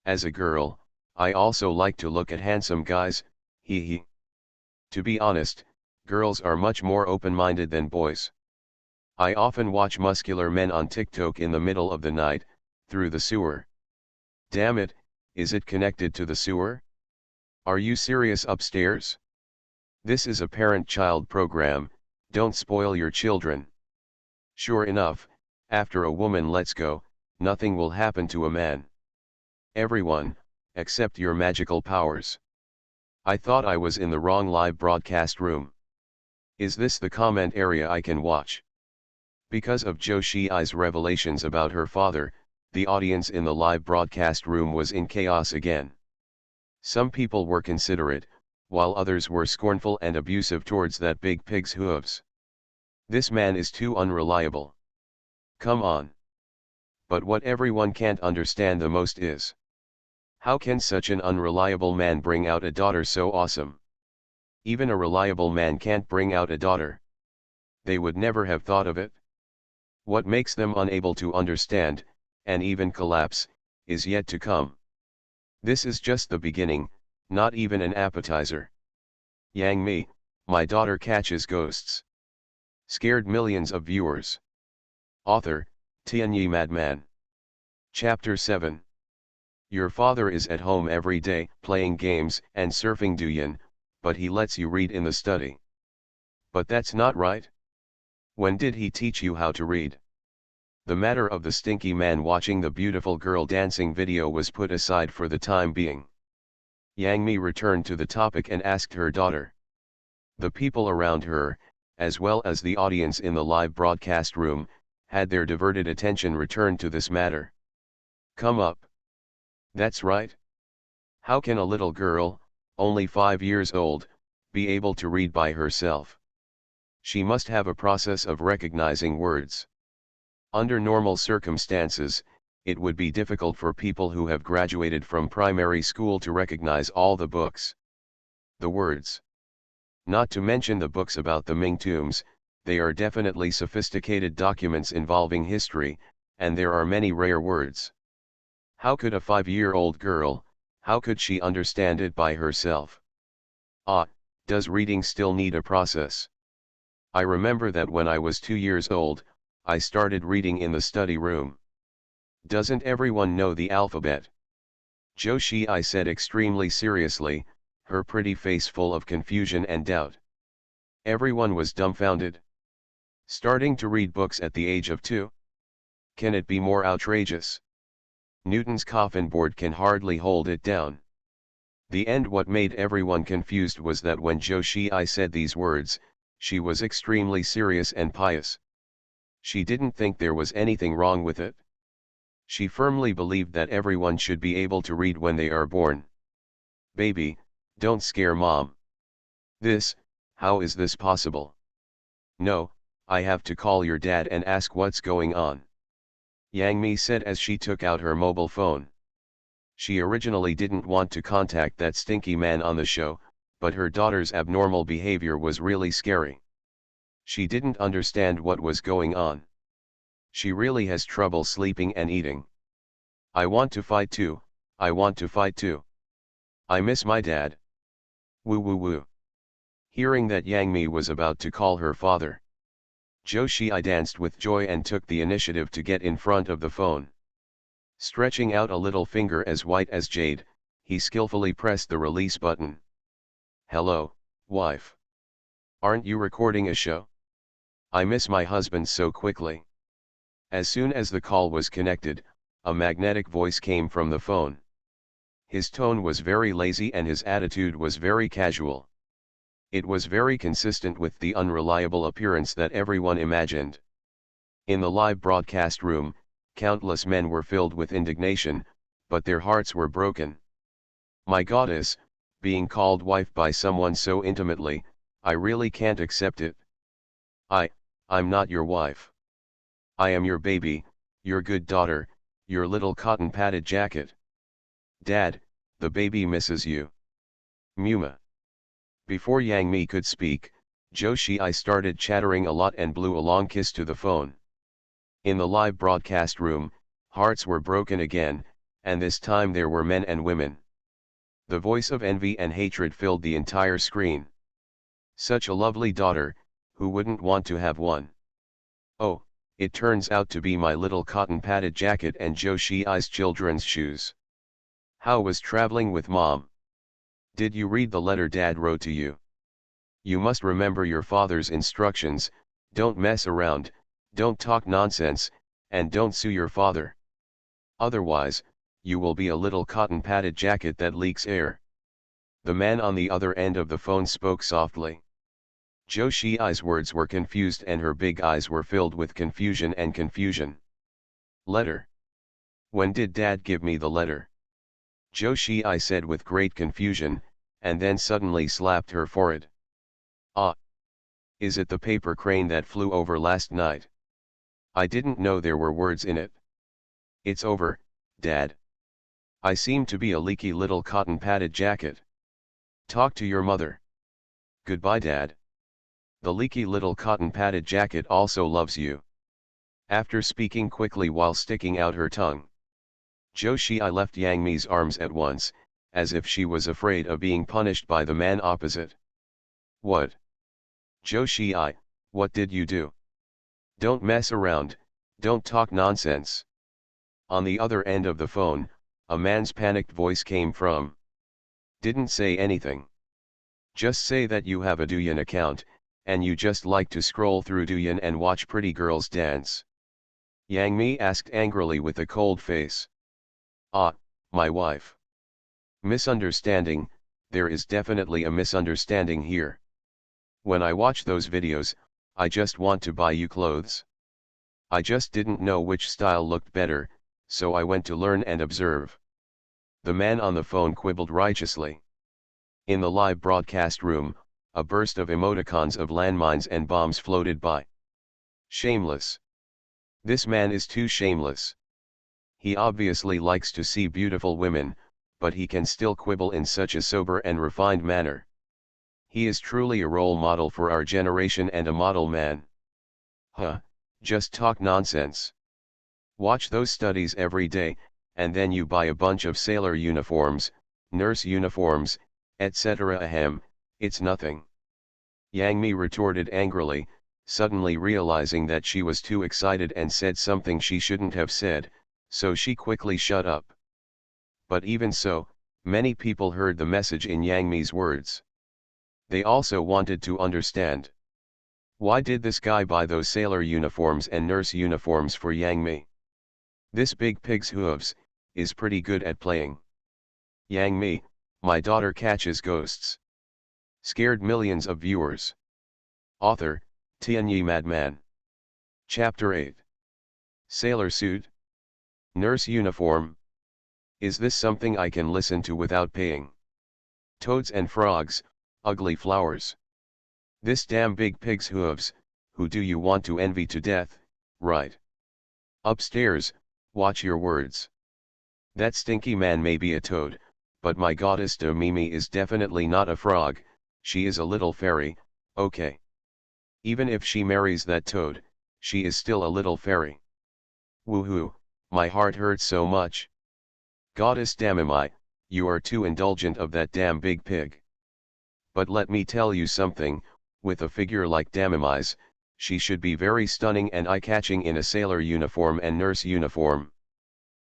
As a girl, I also like to look at handsome guys, hee hee. To be honest, girls are much more open-minded than boys. I often watch muscular men on TikTok in the middle of the night, through the sewer. Damn it, is it connected to the sewer? Are you serious upstairs? This is a parent-child program, don't spoil your children. Sure enough, after a woman lets go, nothing will happen to a man. Everyone, except your magical powers. I thought I was in the wrong live broadcast room. Is this the comment area I can watch? Because of Joshi's revelations about her father, the audience in the live broadcast room was in chaos again. Some people were considerate, while others were scornful and abusive towards that Big Pig's hooves. This man is too unreliable. Come on. But what everyone can't understand the most is, how can such an unreliable man bring out a daughter so awesome? Even a reliable man can't bring out a daughter. They would never have thought of it. What makes them unable to understand, and even collapse, is yet to come. This is just the beginning, not even an appetizer. Yang Mi, my daughter catches ghosts. Scared millions of viewers. Author, Tianyi Madman. Chapter 7. Your father is at home every day, playing games and surfing Douyin, but he lets you read in the study. But that's not right. When did he teach you how to read? The matter of the stinky man watching the beautiful girl dancing video was put aside for the time being. Yang Mi returned to the topic and asked her daughter. The people around her, as well as the audience in the live broadcast room, had their diverted attention returned to this matter. Come up. That's right. How can a little girl, only 5 years old, be able to read by herself? She must have a process of recognizing words. Under normal circumstances, it would be difficult for people who have graduated from primary school to recognize all the books. The words. Not to mention the books about the Ming tombs, they are definitely sophisticated documents involving history, and there are many rare words. How could a 5-year-old girl, how could she understand it by herself? Does reading still need a process? I remember that when I was 2 years old, I started reading in the study room. Doesn't everyone know the alphabet? Joshi said extremely seriously, her pretty face full of confusion and doubt. Everyone was dumbfounded. Starting to read books at the age of 2? Can it be more outrageous? Newton's coffin board can hardly hold it down. The end what made everyone confused was that when Joshi said these words, she was extremely serious and pious. She didn't think there was anything wrong with it. She firmly believed that everyone should be able to read when they are born. Baby, don't scare mom. This, how is this possible? No, I have to call your dad and ask what's going on. Yang Mi said as she took out her mobile phone. She originally didn't want to contact that stinky man on the show, but her daughter's abnormal behavior was really scary. She didn't understand what was going on. She really has trouble sleeping and eating. I want to fight too, I want to fight too. I miss my dad. Woo woo woo. Hearing that Yang Mi was about to call her father, Zhou Xi danced with joy and took the initiative to get in front of the phone. Stretching out a little finger as white as jade, he skillfully pressed the release button. Hello, wife. Aren't you recording a show? I miss my husband so quickly. As soon as the call was connected, a magnetic voice came from the phone. His tone was very lazy and his attitude was very casual. It was very consistent with the unreliable appearance that everyone imagined. In the live broadcast room, countless men were filled with indignation, but their hearts were broken. My goddess, being called wife by someone so intimately, I really can't accept it. I'm not your wife. I am your baby, your good daughter, your little cotton padded jacket. Dad, the baby misses you. Muma. Before Yang Mi could speak, Zhou Xi started chattering a lot and blew a long kiss to the phone. In the live broadcast room, hearts were broken again, and this time there were men and women. The voice of envy and hatred filled the entire screen. Such a lovely daughter, who wouldn't want to have one? Oh, it turns out to be my little cotton padded jacket and Zhou Xi's children's shoes. How was traveling with mom? Did you read the letter dad wrote to you? You must remember your father's instructions, don't mess around, don't talk nonsense, and don't sue your father. Otherwise, you will be a little cotton padded jacket that leaks air. The man on the other end of the phone spoke softly. Zhou Xi's words were confused and her big eyes were filled with confusion and confusion. Letter. When did dad give me the letter? Zhou Xi said with great confusion, and then suddenly slapped her forehead. Ah! Is it the paper crane that flew over last night? I didn't know there were words in it. It's over, Dad. I seem to be a leaky little cotton padded jacket. Talk to your mother. Goodbye, Dad. The leaky little cotton padded jacket also loves you. After speaking quickly while sticking out her tongue, Zhou Xi left Yang Mi's arms at once, as if she was afraid of being punished by the man opposite. What? Zhou Xi, what did you do? Don't mess around, don't talk nonsense. On the other end of the phone, a man's panicked voice came from. Didn't say anything. Just say that you have a Douyin account, and you just like to scroll through Douyin and watch pretty girls dance. Yang Mi asked angrily with a cold face. Ah, my wife. Misunderstanding, there is definitely a misunderstanding here. When I watch those videos, I just want to buy you clothes. I just didn't know which style looked better, so I went to learn and observe. The man on the phone quibbled righteously. In the live broadcast room, a burst of emoticons of landmines and bombs floated by. Shameless. This man is too shameless. He obviously likes to see beautiful women, but he can still quibble in such a sober and refined manner. He is truly a role model for our generation and a model man. Huh, just talk nonsense. Watch those studies every day, and then you buy a bunch of sailor uniforms, nurse uniforms, etc. Ahem, it's nothing. Yang Mi retorted angrily, suddenly realizing that she was too excited and said something she shouldn't have said, so she quickly shut up. But even so, many people heard the message in Yang Mi's words. They also wanted to understand. Why did this guy buy those sailor uniforms and nurse uniforms for Yang Mi? This big pig's hooves is pretty good at playing. Yang Mi, my daughter catches ghosts. Scared millions of viewers. Author, Tianyi Madman. Chapter 8. Sailor suit? Nurse uniform? Is this something I can listen to without paying? Toads and frogs, ugly flowers. This damn big pig's hooves, who do you want to envy to death, right? Upstairs, watch your words. That stinky man may be a toad, but my goddess de Mimi is definitely not a frog, she is a little fairy, okay. Even if she marries that toad, she is still a little fairy. Woohoo, my heart hurts so much. Goddess Damimi, you are too indulgent of that damn big pig. But let me tell you something, with a figure like Damimi's, she should be very stunning and eye-catching in a sailor uniform and nurse uniform.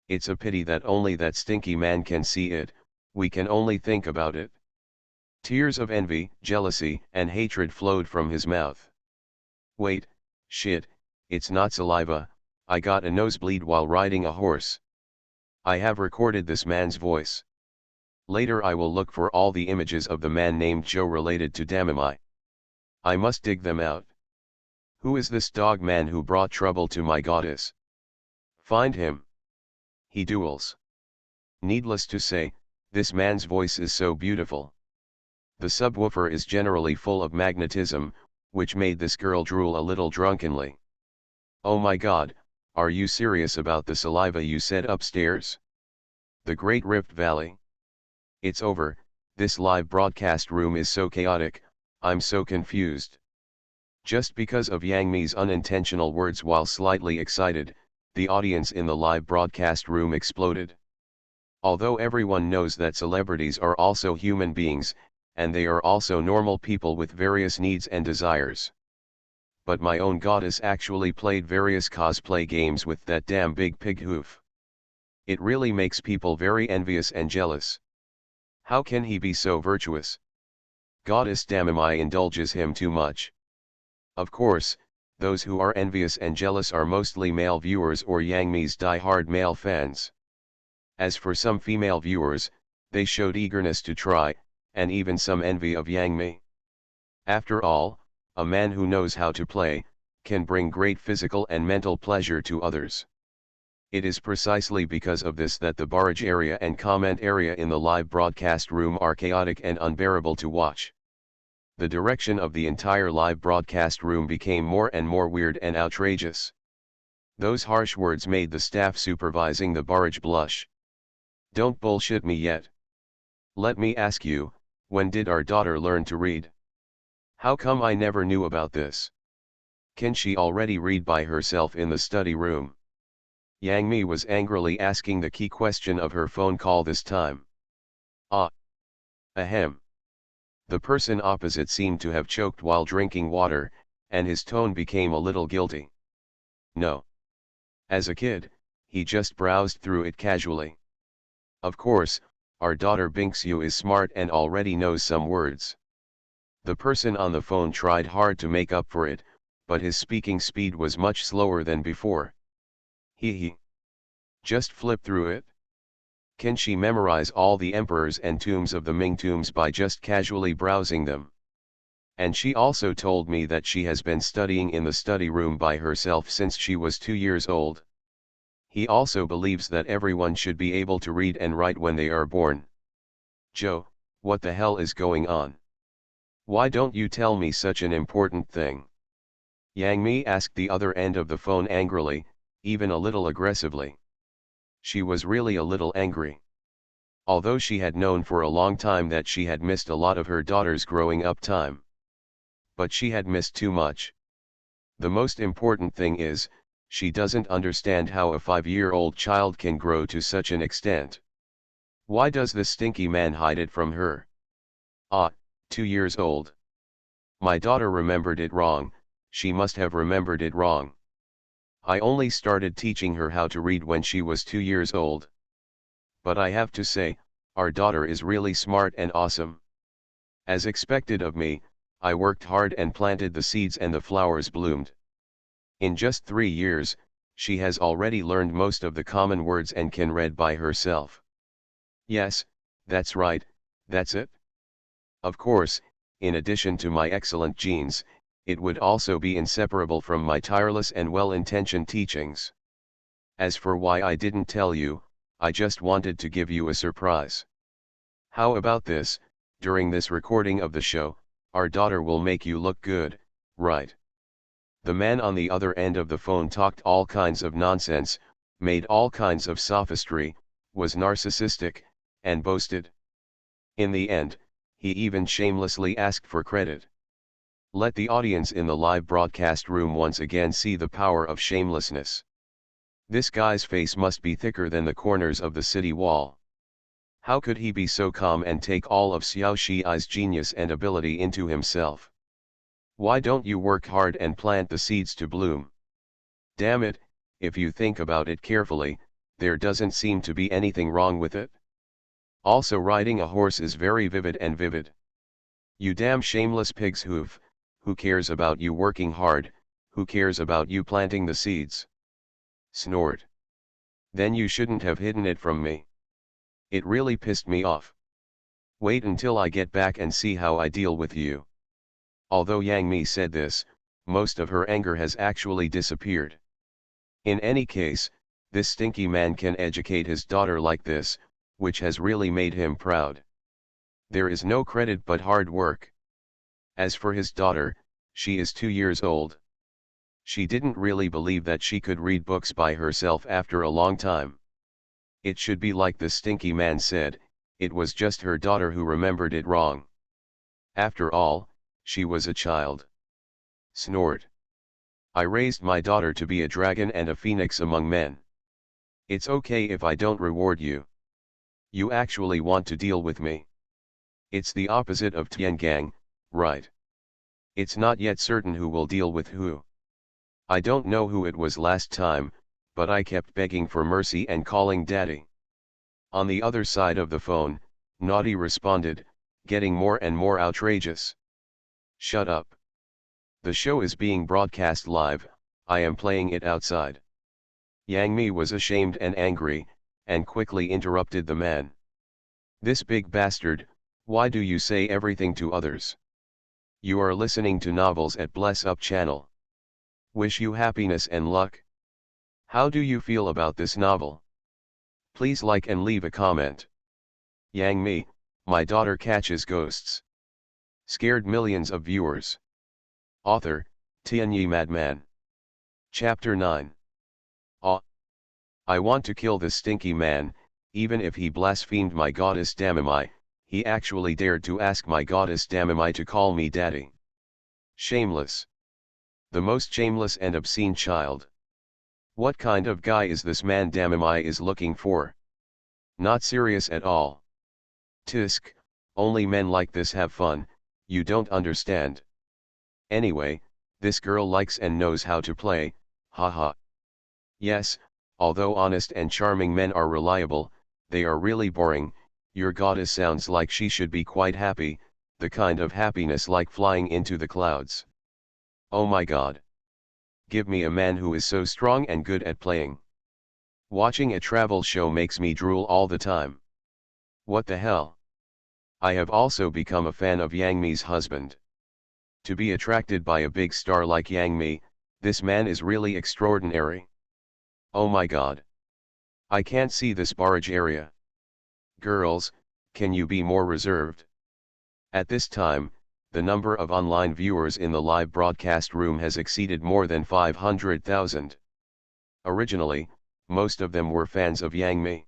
It's a pity that only that stinky man can see it, we can only think about it. Tears of envy, jealousy, and hatred flowed from his mouth. Wait, shit, it's not saliva, I got a nosebleed while riding a horse. I have recorded this man's voice. Later I will look for all the images of the man named Joe related to Damimi. I must dig them out. Who is this dog man who brought trouble to my goddess? Find him. He duels. Needless to say, this man's voice is so beautiful. The subwoofer is generally full of magnetism, which made this girl drool a little drunkenly. Oh my god, are you serious about the saliva you said upstairs? The Great Rift Valley. It's over, this live broadcast room is so chaotic, I'm so confused. Just because of Yang Mi's unintentional words while slightly excited, the audience in the live broadcast room exploded. Although everyone knows that celebrities are also human beings, and they are also normal people with various needs and desires. But my own goddess actually played various cosplay games with that damn big pig hoof. It really makes people very envious and jealous. How can he be so virtuous? Goddess Damimi indulges him too much. Of course, those who are envious and jealous are mostly male viewers or Yang Mi's die-hard male fans. As for some female viewers, they showed eagerness to try, and even some envy of Yang Mi. After all, a man who knows how to play, can bring great physical and mental pleasure to others. It is precisely because of this that the barrage area and comment area in the live broadcast room are chaotic and unbearable to watch. The direction of the entire live broadcast room became more and more weird and outrageous. Those harsh words made the staff supervising the barrage blush. Don't bullshit me yet. Let me ask you, when did our daughter learn to read? How come I never knew about this? Can she already read by herself in the study room? Yang Mi was angrily asking the key question of her phone call this time. Ah. Ahem. The person opposite seemed to have choked while drinking water, and his tone became a little guilty. No. As a kid, he just browsed through it casually. Of course, our daughter Binxu is smart and already knows some words. The person on the phone tried hard to make up for it, but his speaking speed was much slower than before. He. Just flip through it. Can she memorize all the emperors and tombs of the Ming tombs by just casually browsing them? And she also told me that she has been studying in the study room by herself since she was 2 years old. He also believes that everyone should be able to read and write when they are born. Joe, what the hell is going on? Why don't you tell me such an important thing? Yang Mi asked the other end of the phone angrily, even a little aggressively. She was really a little angry. Although she had known for a long time that she had missed a lot of her daughter's growing up time. But she had missed too much. The most important thing is, she doesn't understand how a 5-year-old child can grow to such an extent. Why does this stinky man hide it from her? Ah, 2 years old. My daughter remembered it wrong, she must have remembered it wrong. I only started teaching her how to read when she was 2 years old. But I have to say, our daughter is really smart and awesome. As expected of me, I worked hard and planted the seeds and the flowers bloomed. In just 3 years, she has already learned most of the common words and can read by herself. Yes, that's right, that's it. Of course, in addition to my excellent genes, it would also be inseparable from my tireless and well-intentioned teachings. As for why I didn't tell you, I just wanted to give you a surprise. How about this, During this recording of the show, our daughter will make you look good, right? The man on the other end of the phone talked all kinds of nonsense, made all kinds of sophistry, was narcissistic, and boasted. In the end, he even shamelessly asked for credit. Let the audience in the live broadcast room once again see the power of shamelessness. This guy's face must be thicker than the corners of the city wall. How could he be so calm and take all of Xiao Shi's genius and ability into himself? Why don't you work hard and plant the seeds to bloom? Damn it, if you think about it carefully, there doesn't seem to be anything wrong with it. Also, riding a horse is very vivid and vivid. You damn shameless pig's hoof, who cares about you working hard, who cares about you planting the seeds? Snort. Then you shouldn't have hidden it from me. It really pissed me off. Wait until I get back and see how I deal with you. Although Yang Mi said this, most of her anger has actually disappeared. In any case, this stinky man can educate his daughter like this, which has really made him proud. There is no credit but hard work. As for his daughter, she is 2 years old. She didn't really believe that she could read books by herself after a long time. It should be like the stinky man said, it was just her daughter who remembered it wrong. After all, she was a child. Snort. I raised my daughter to be a dragon and a phoenix among men. It's okay if I don't reward you. You actually want to deal with me. It's the opposite of Tiangang, right? It's not yet certain who will deal with who. I don't know who it was last time, but I kept begging for mercy and calling daddy. On the other side of the phone, Naughty responded, getting more and more outrageous. Shut up. The show is being broadcast live, I am playing it outside. Yang Mi was ashamed and angry, and quickly interrupted the man. This big bastard, why do you say everything to others? You are listening to novels at Bless Up channel. Wish you happiness and luck. How do you feel about this novel? Please like and leave a comment. Yang Mi, my daughter catches ghosts. Scared millions of viewers. Author, Tianyi Madman. Chapter 9. I want to kill this stinky man, even if he blasphemed my goddess Damamai, he actually dared to ask my goddess Damamai to call me daddy. Shameless. The most shameless and obscene child. What kind of guy is this man Damamai is looking for? Not serious at all. Tisk, only men like this have fun, you don't understand. Anyway, this girl likes and knows how to play, haha. Yes, although honest and charming men are reliable, they are really boring. Your goddess sounds like she should be quite happy, the kind of happiness like flying into the clouds. Oh my god. Give me a man who is so strong and good at playing. Watching a travel show makes me drool all the time. What the hell? I have also become a fan of Yang Mi's husband. To be attracted by a big star like Yang Mi, this man is really extraordinary. Oh my god. I can't see this barrage area. Girls, can you be more reserved? At this time, the number of online viewers in the live broadcast room has exceeded more than 500,000. Originally, most of them were fans of Yang Mi.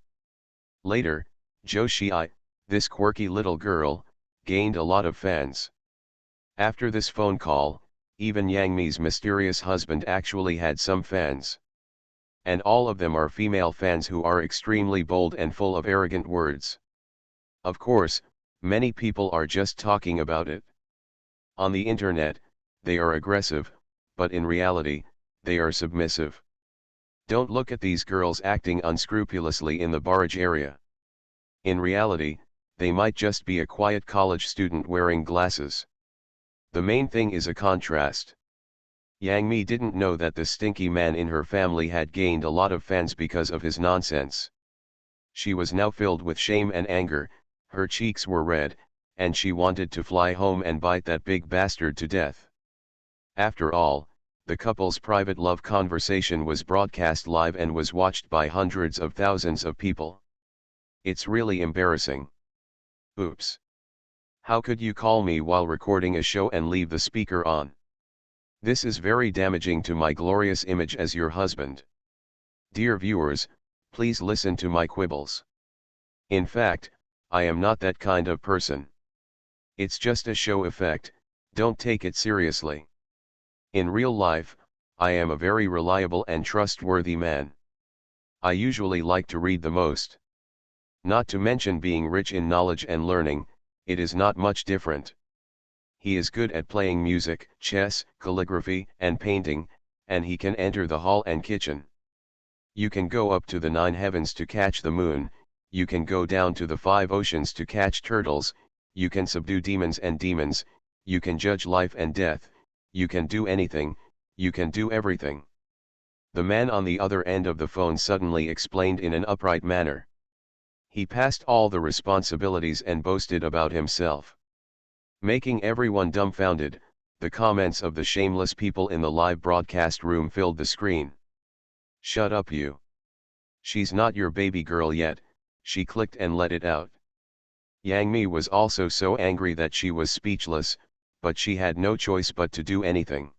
Later, Zhou Xi, this quirky little girl, gained a lot of fans. After this phone call, even Yang Mi's mysterious husband actually had some fans. And all of them are female fans who are extremely bold and full of arrogant words. Of course, many people are just talking about it. On the internet, they are aggressive, but in reality, they are submissive. Don't look at these girls acting unscrupulously in the barrage area. In reality, they might just be a quiet college student wearing glasses. The main thing is a contrast. Yang Mi didn't know that the stinky man in her family had gained a lot of fans because of his nonsense. She was now filled with shame and anger, her cheeks were red, and she wanted to fly home and bite that big bastard to death. After all, the couple's private love conversation was broadcast live and was watched by hundreds of thousands of people. It's really embarrassing. Oops. How could you call me while recording a show and leave the speaker on? This is very damaging to my glorious image as your husband. Dear viewers, please listen to my quibbles. In fact, I am not that kind of person. It's just a show effect, don't take it seriously. In real life, I am a very reliable and trustworthy man. I usually like to read the most. Not to mention being rich in knowledge and learning, it is not much different. He is good at playing music, chess, calligraphy, and painting, and he can enter the hall and kitchen. You can go up to the 9 heavens to catch the moon, you can go down to the 5 oceans to catch turtles, you can subdue demons and demons, you can judge life and death, you can do anything, you can do everything. The man on the other end of the phone suddenly explained in an upright manner. He passed all the responsibilities and boasted about himself. Making everyone dumbfounded, the comments of the shameless people in the live broadcast room filled the screen. Shut up you. She's not your baby girl yet, she clicked and let it out. Yang Mi was also so angry that she was speechless, but she had no choice but to do anything.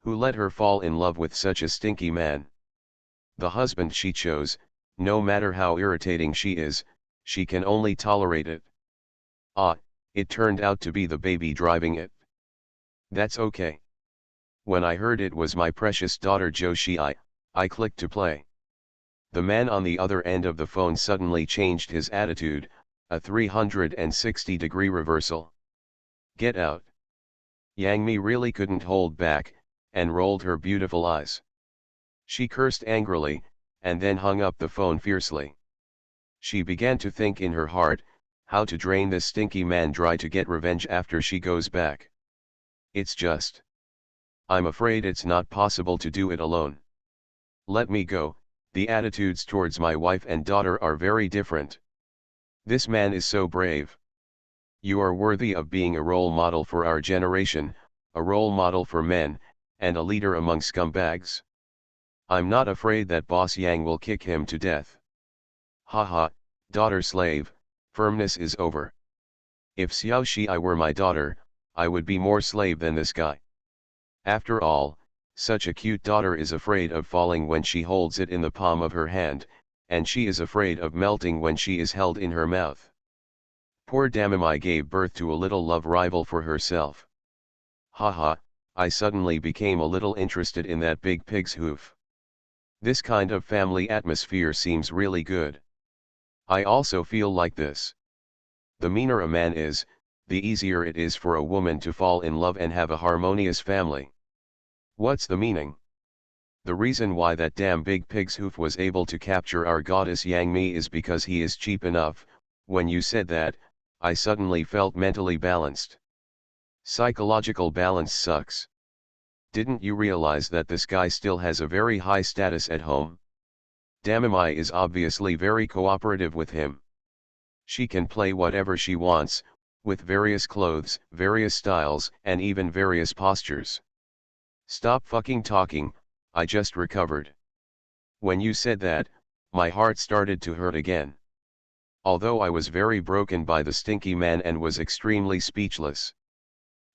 Who let her fall in love with such a stinky man? The husband she chose, no matter how irritating she is, she can only tolerate it. Ah, it turned out to be the baby driving it. That's okay. When I heard it was my precious daughter Joshi, I clicked to play. The man on the other end of the phone suddenly changed his attitude, a 360-degree reversal. Get out. Yang Mi really couldn't hold back, and rolled her beautiful eyes. She cursed angrily, and then hung up the phone fiercely. She began to think in her heart, how to drain this stinky man dry to get revenge after she goes back. It's just. I'm afraid it's not possible to do it alone. Let me go, the attitudes towards my wife and daughter are very different. This man is so brave. You are worthy of being a role model for our generation, a role model for men, and a leader among scumbags. I'm not afraid that Boss Yang will kick him to death. Haha, daughter slave, firmness is over. If Xiao Shi were my daughter, I would be more slave than this guy. After all, such a cute daughter is afraid of falling when she holds it in the palm of her hand, and she is afraid of melting when she is held in her mouth. Poor Damamai gave birth to a little love rival for herself. Haha, I suddenly became a little interested in that big pig's hoof. This kind of family atmosphere seems really good. I also feel like this. The meaner a man is, the easier it is for a woman to fall in love and have a harmonious family. What's the meaning? The reason why that damn big pig's hoof was able to capture our goddess Yang Mi is because he is cheap enough. When you said that, I suddenly felt mentally balanced. Psychological balance sucks. Didn't you realize that this guy still has a very high status at home? Damamai is obviously very cooperative with him. She can play whatever she wants, with various clothes, various styles, and even various postures. Stop fucking talking, I just recovered. When you said that, my heart started to hurt again. Although I was very broken by the stinky man and was extremely speechless.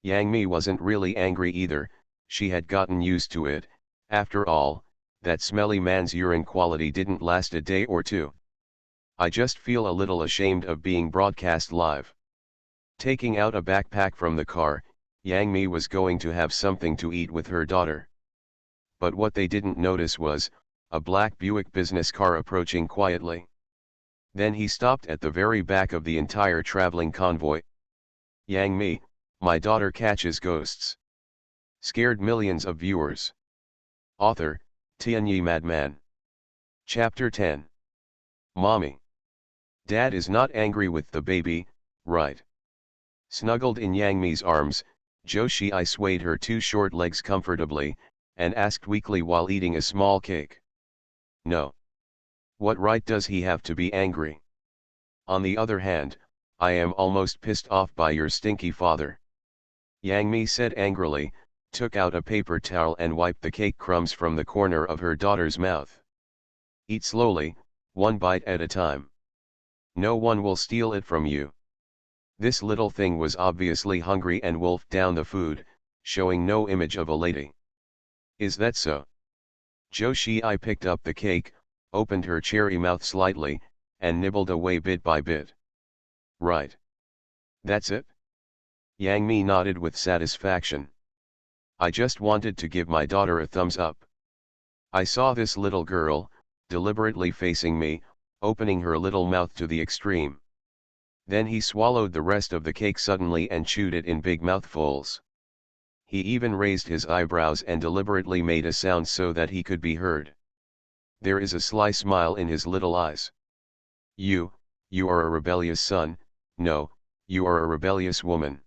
Yang Mi wasn't really angry either, she had gotten used to it. After all, that smelly man's urine quality didn't last a day or two. I just feel a little ashamed of being broadcast live. Taking out a backpack from the car, Yang Mi was going to have something to eat with her daughter. But what they didn't notice was, a black Buick business car approaching quietly. Then he stopped at the very back of the entire traveling convoy. Yang Mi, my daughter catches ghosts. Scared millions of viewers. Author, Tianyi Madman. Chapter 10. Mommy. Dad is not angry with the baby, right? Snuggled in Yang Mi's arms, Joshi swayed her 2 short legs comfortably, and asked weakly while eating a small cake. No. What right does he have to be angry? On the other hand, I am almost pissed off by your stinky father. Yang Mi said angrily, took out a paper towel and wiped the cake crumbs from the corner of her daughter's mouth. Eat slowly, 1 bite at a time. No one will steal it from you. This little thing was obviously hungry and wolfed down the food, showing no image of a lady. Is that so? Joshi picked up the cake, opened her cherry mouth slightly, and nibbled away bit by bit. Right. That's it? Yang Mi nodded with satisfaction. I just wanted to give my daughter a thumbs up. I saw this little girl, deliberately facing me, opening her little mouth to the extreme. Then he swallowed the rest of the cake suddenly and chewed it in big mouthfuls. He even raised his eyebrows and deliberately made a sound so that he could be heard. There is a sly smile in his little eyes. You are a rebellious son, no, you are a rebellious woman.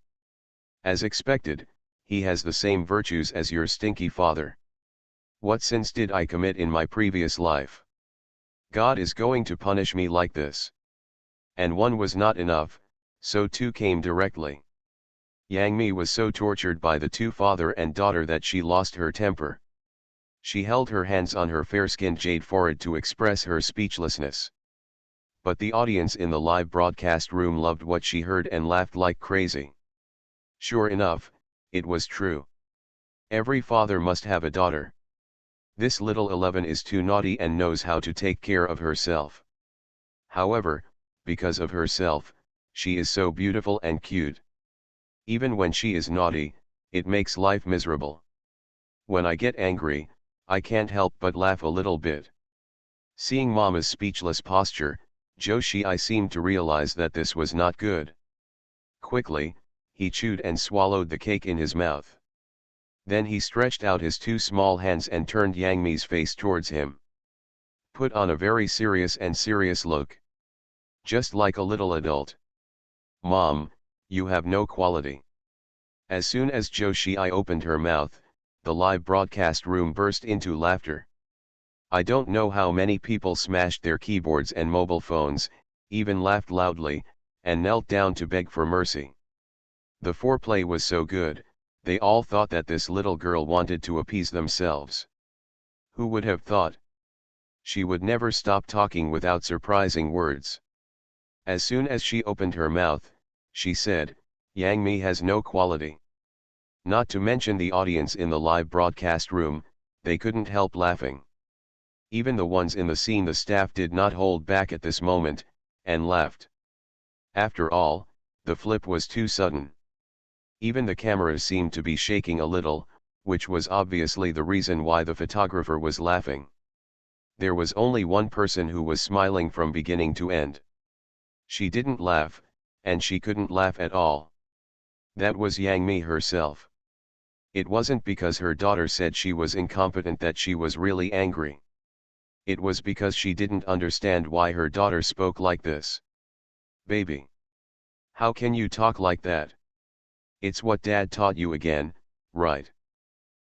As expected, he has the same virtues as your stinky father. What sins did I commit in my previous life? God is going to punish me like this. And one was not enough, so two came directly. Yang Mi was so tortured by the two father and daughter that she lost her temper. She held her hands on her fair-skinned jade forehead to express her speechlessness. But the audience in the live broadcast room loved what she heard and laughed like crazy. Sure enough, it was true. Every father must have a daughter. This little 11 is too naughty and knows how to take care of herself. However, because of herself, she is so beautiful and cute. Even when she is naughty, it makes life miserable. When I get angry, I can't help but laugh a little bit. Seeing Mama's speechless posture, Joshi seemed to realize that this was not good. Quickly, he chewed and swallowed the cake in his mouth. Then he stretched out his two small hands and turned Yang Mi's face towards him. Put on a very serious look. Just like a little adult. Mom, you have no quality. As soon as Joshi opened her mouth, the live broadcast room burst into laughter. I don't know how many people smashed their keyboards and mobile phones, even laughed loudly, and knelt down to beg for mercy. The foreplay was so good, they all thought that this little girl wanted to appease themselves. Who would have thought? She would never stop talking without surprising words. As soon as she opened her mouth, she said, Yang Mi has no quality. Not to mention the audience in the live broadcast room, they couldn't help laughing. Even the ones in the scene, the staff did not hold back at this moment, and laughed. After all, the flip was too sudden. Even the cameras seemed to be shaking a little, which was obviously the reason why the photographer was laughing. There was only one person who was smiling from beginning to end. She didn't laugh, and she couldn't laugh at all. That was Yang Mi herself. It wasn't because her daughter said she was incompetent that she was really angry. It was because she didn't understand why her daughter spoke like this. Baby. How can you talk like that? It's what Dad taught you again, right?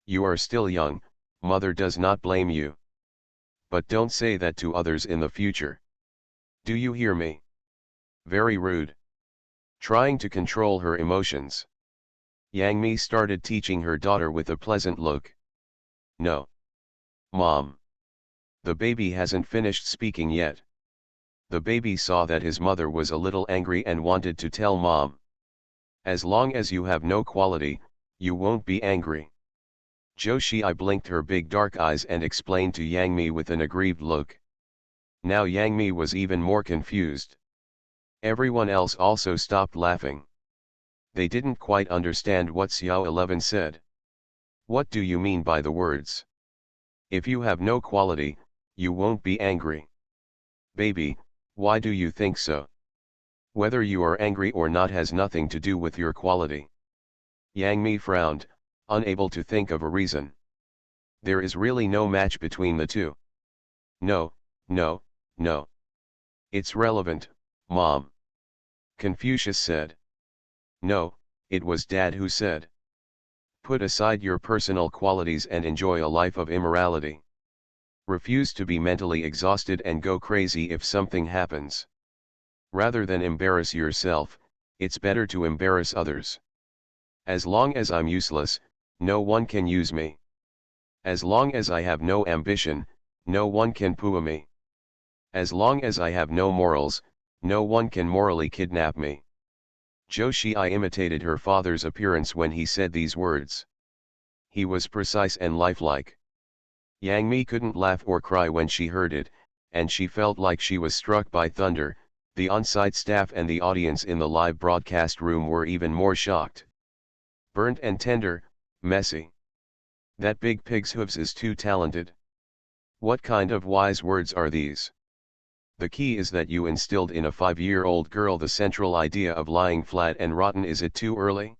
You are still young, Mother does not blame you. But don't say that to others in the future. Do you hear me? Very rude. Trying to control her emotions. Yang Mi started teaching her daughter with a pleasant look. No. Mom. The baby hasn't finished speaking yet. The baby saw that his mother was a little angry and wanted to tell Mom. As long as you have no quality, you won't be angry. Joshi blinked her big dark eyes and explained to Yang Mi with an aggrieved look. Now Yang Mi was even more confused. Everyone else also stopped laughing. They didn't quite understand what Xiao 11 said. What do you mean by the words? If you have no quality, you won't be angry. Baby, why do you think so? Whether you are angry or not has nothing to do with your quality. Yang Mi frowned, unable to think of a reason. There is really no match between the two. No. It's relevant, Mom. Confucius said. No, it was Dad who said. Put aside your personal qualities and enjoy a life of immorality. Refuse to be mentally exhausted and go crazy if something happens. Rather than embarrass yourself, it's better to embarrass others. As long as I'm useless, no one can use me. As long as I have no ambition, no one can poo me. As long as I have no morals, no one can morally kidnap me. Joshi imitated her father's appearance when he said these words. He was precise and lifelike. Yang Mi couldn't laugh or cry when she heard it, and she felt like she was struck by thunder. The on-site staff and the audience in the live broadcast room were even more shocked. Burnt and tender, messy. That big pig's hooves is too talented. What kind of wise words are these? The key is that you instilled in a 5-year-old girl the central idea of lying flat and rotten. Is it too early?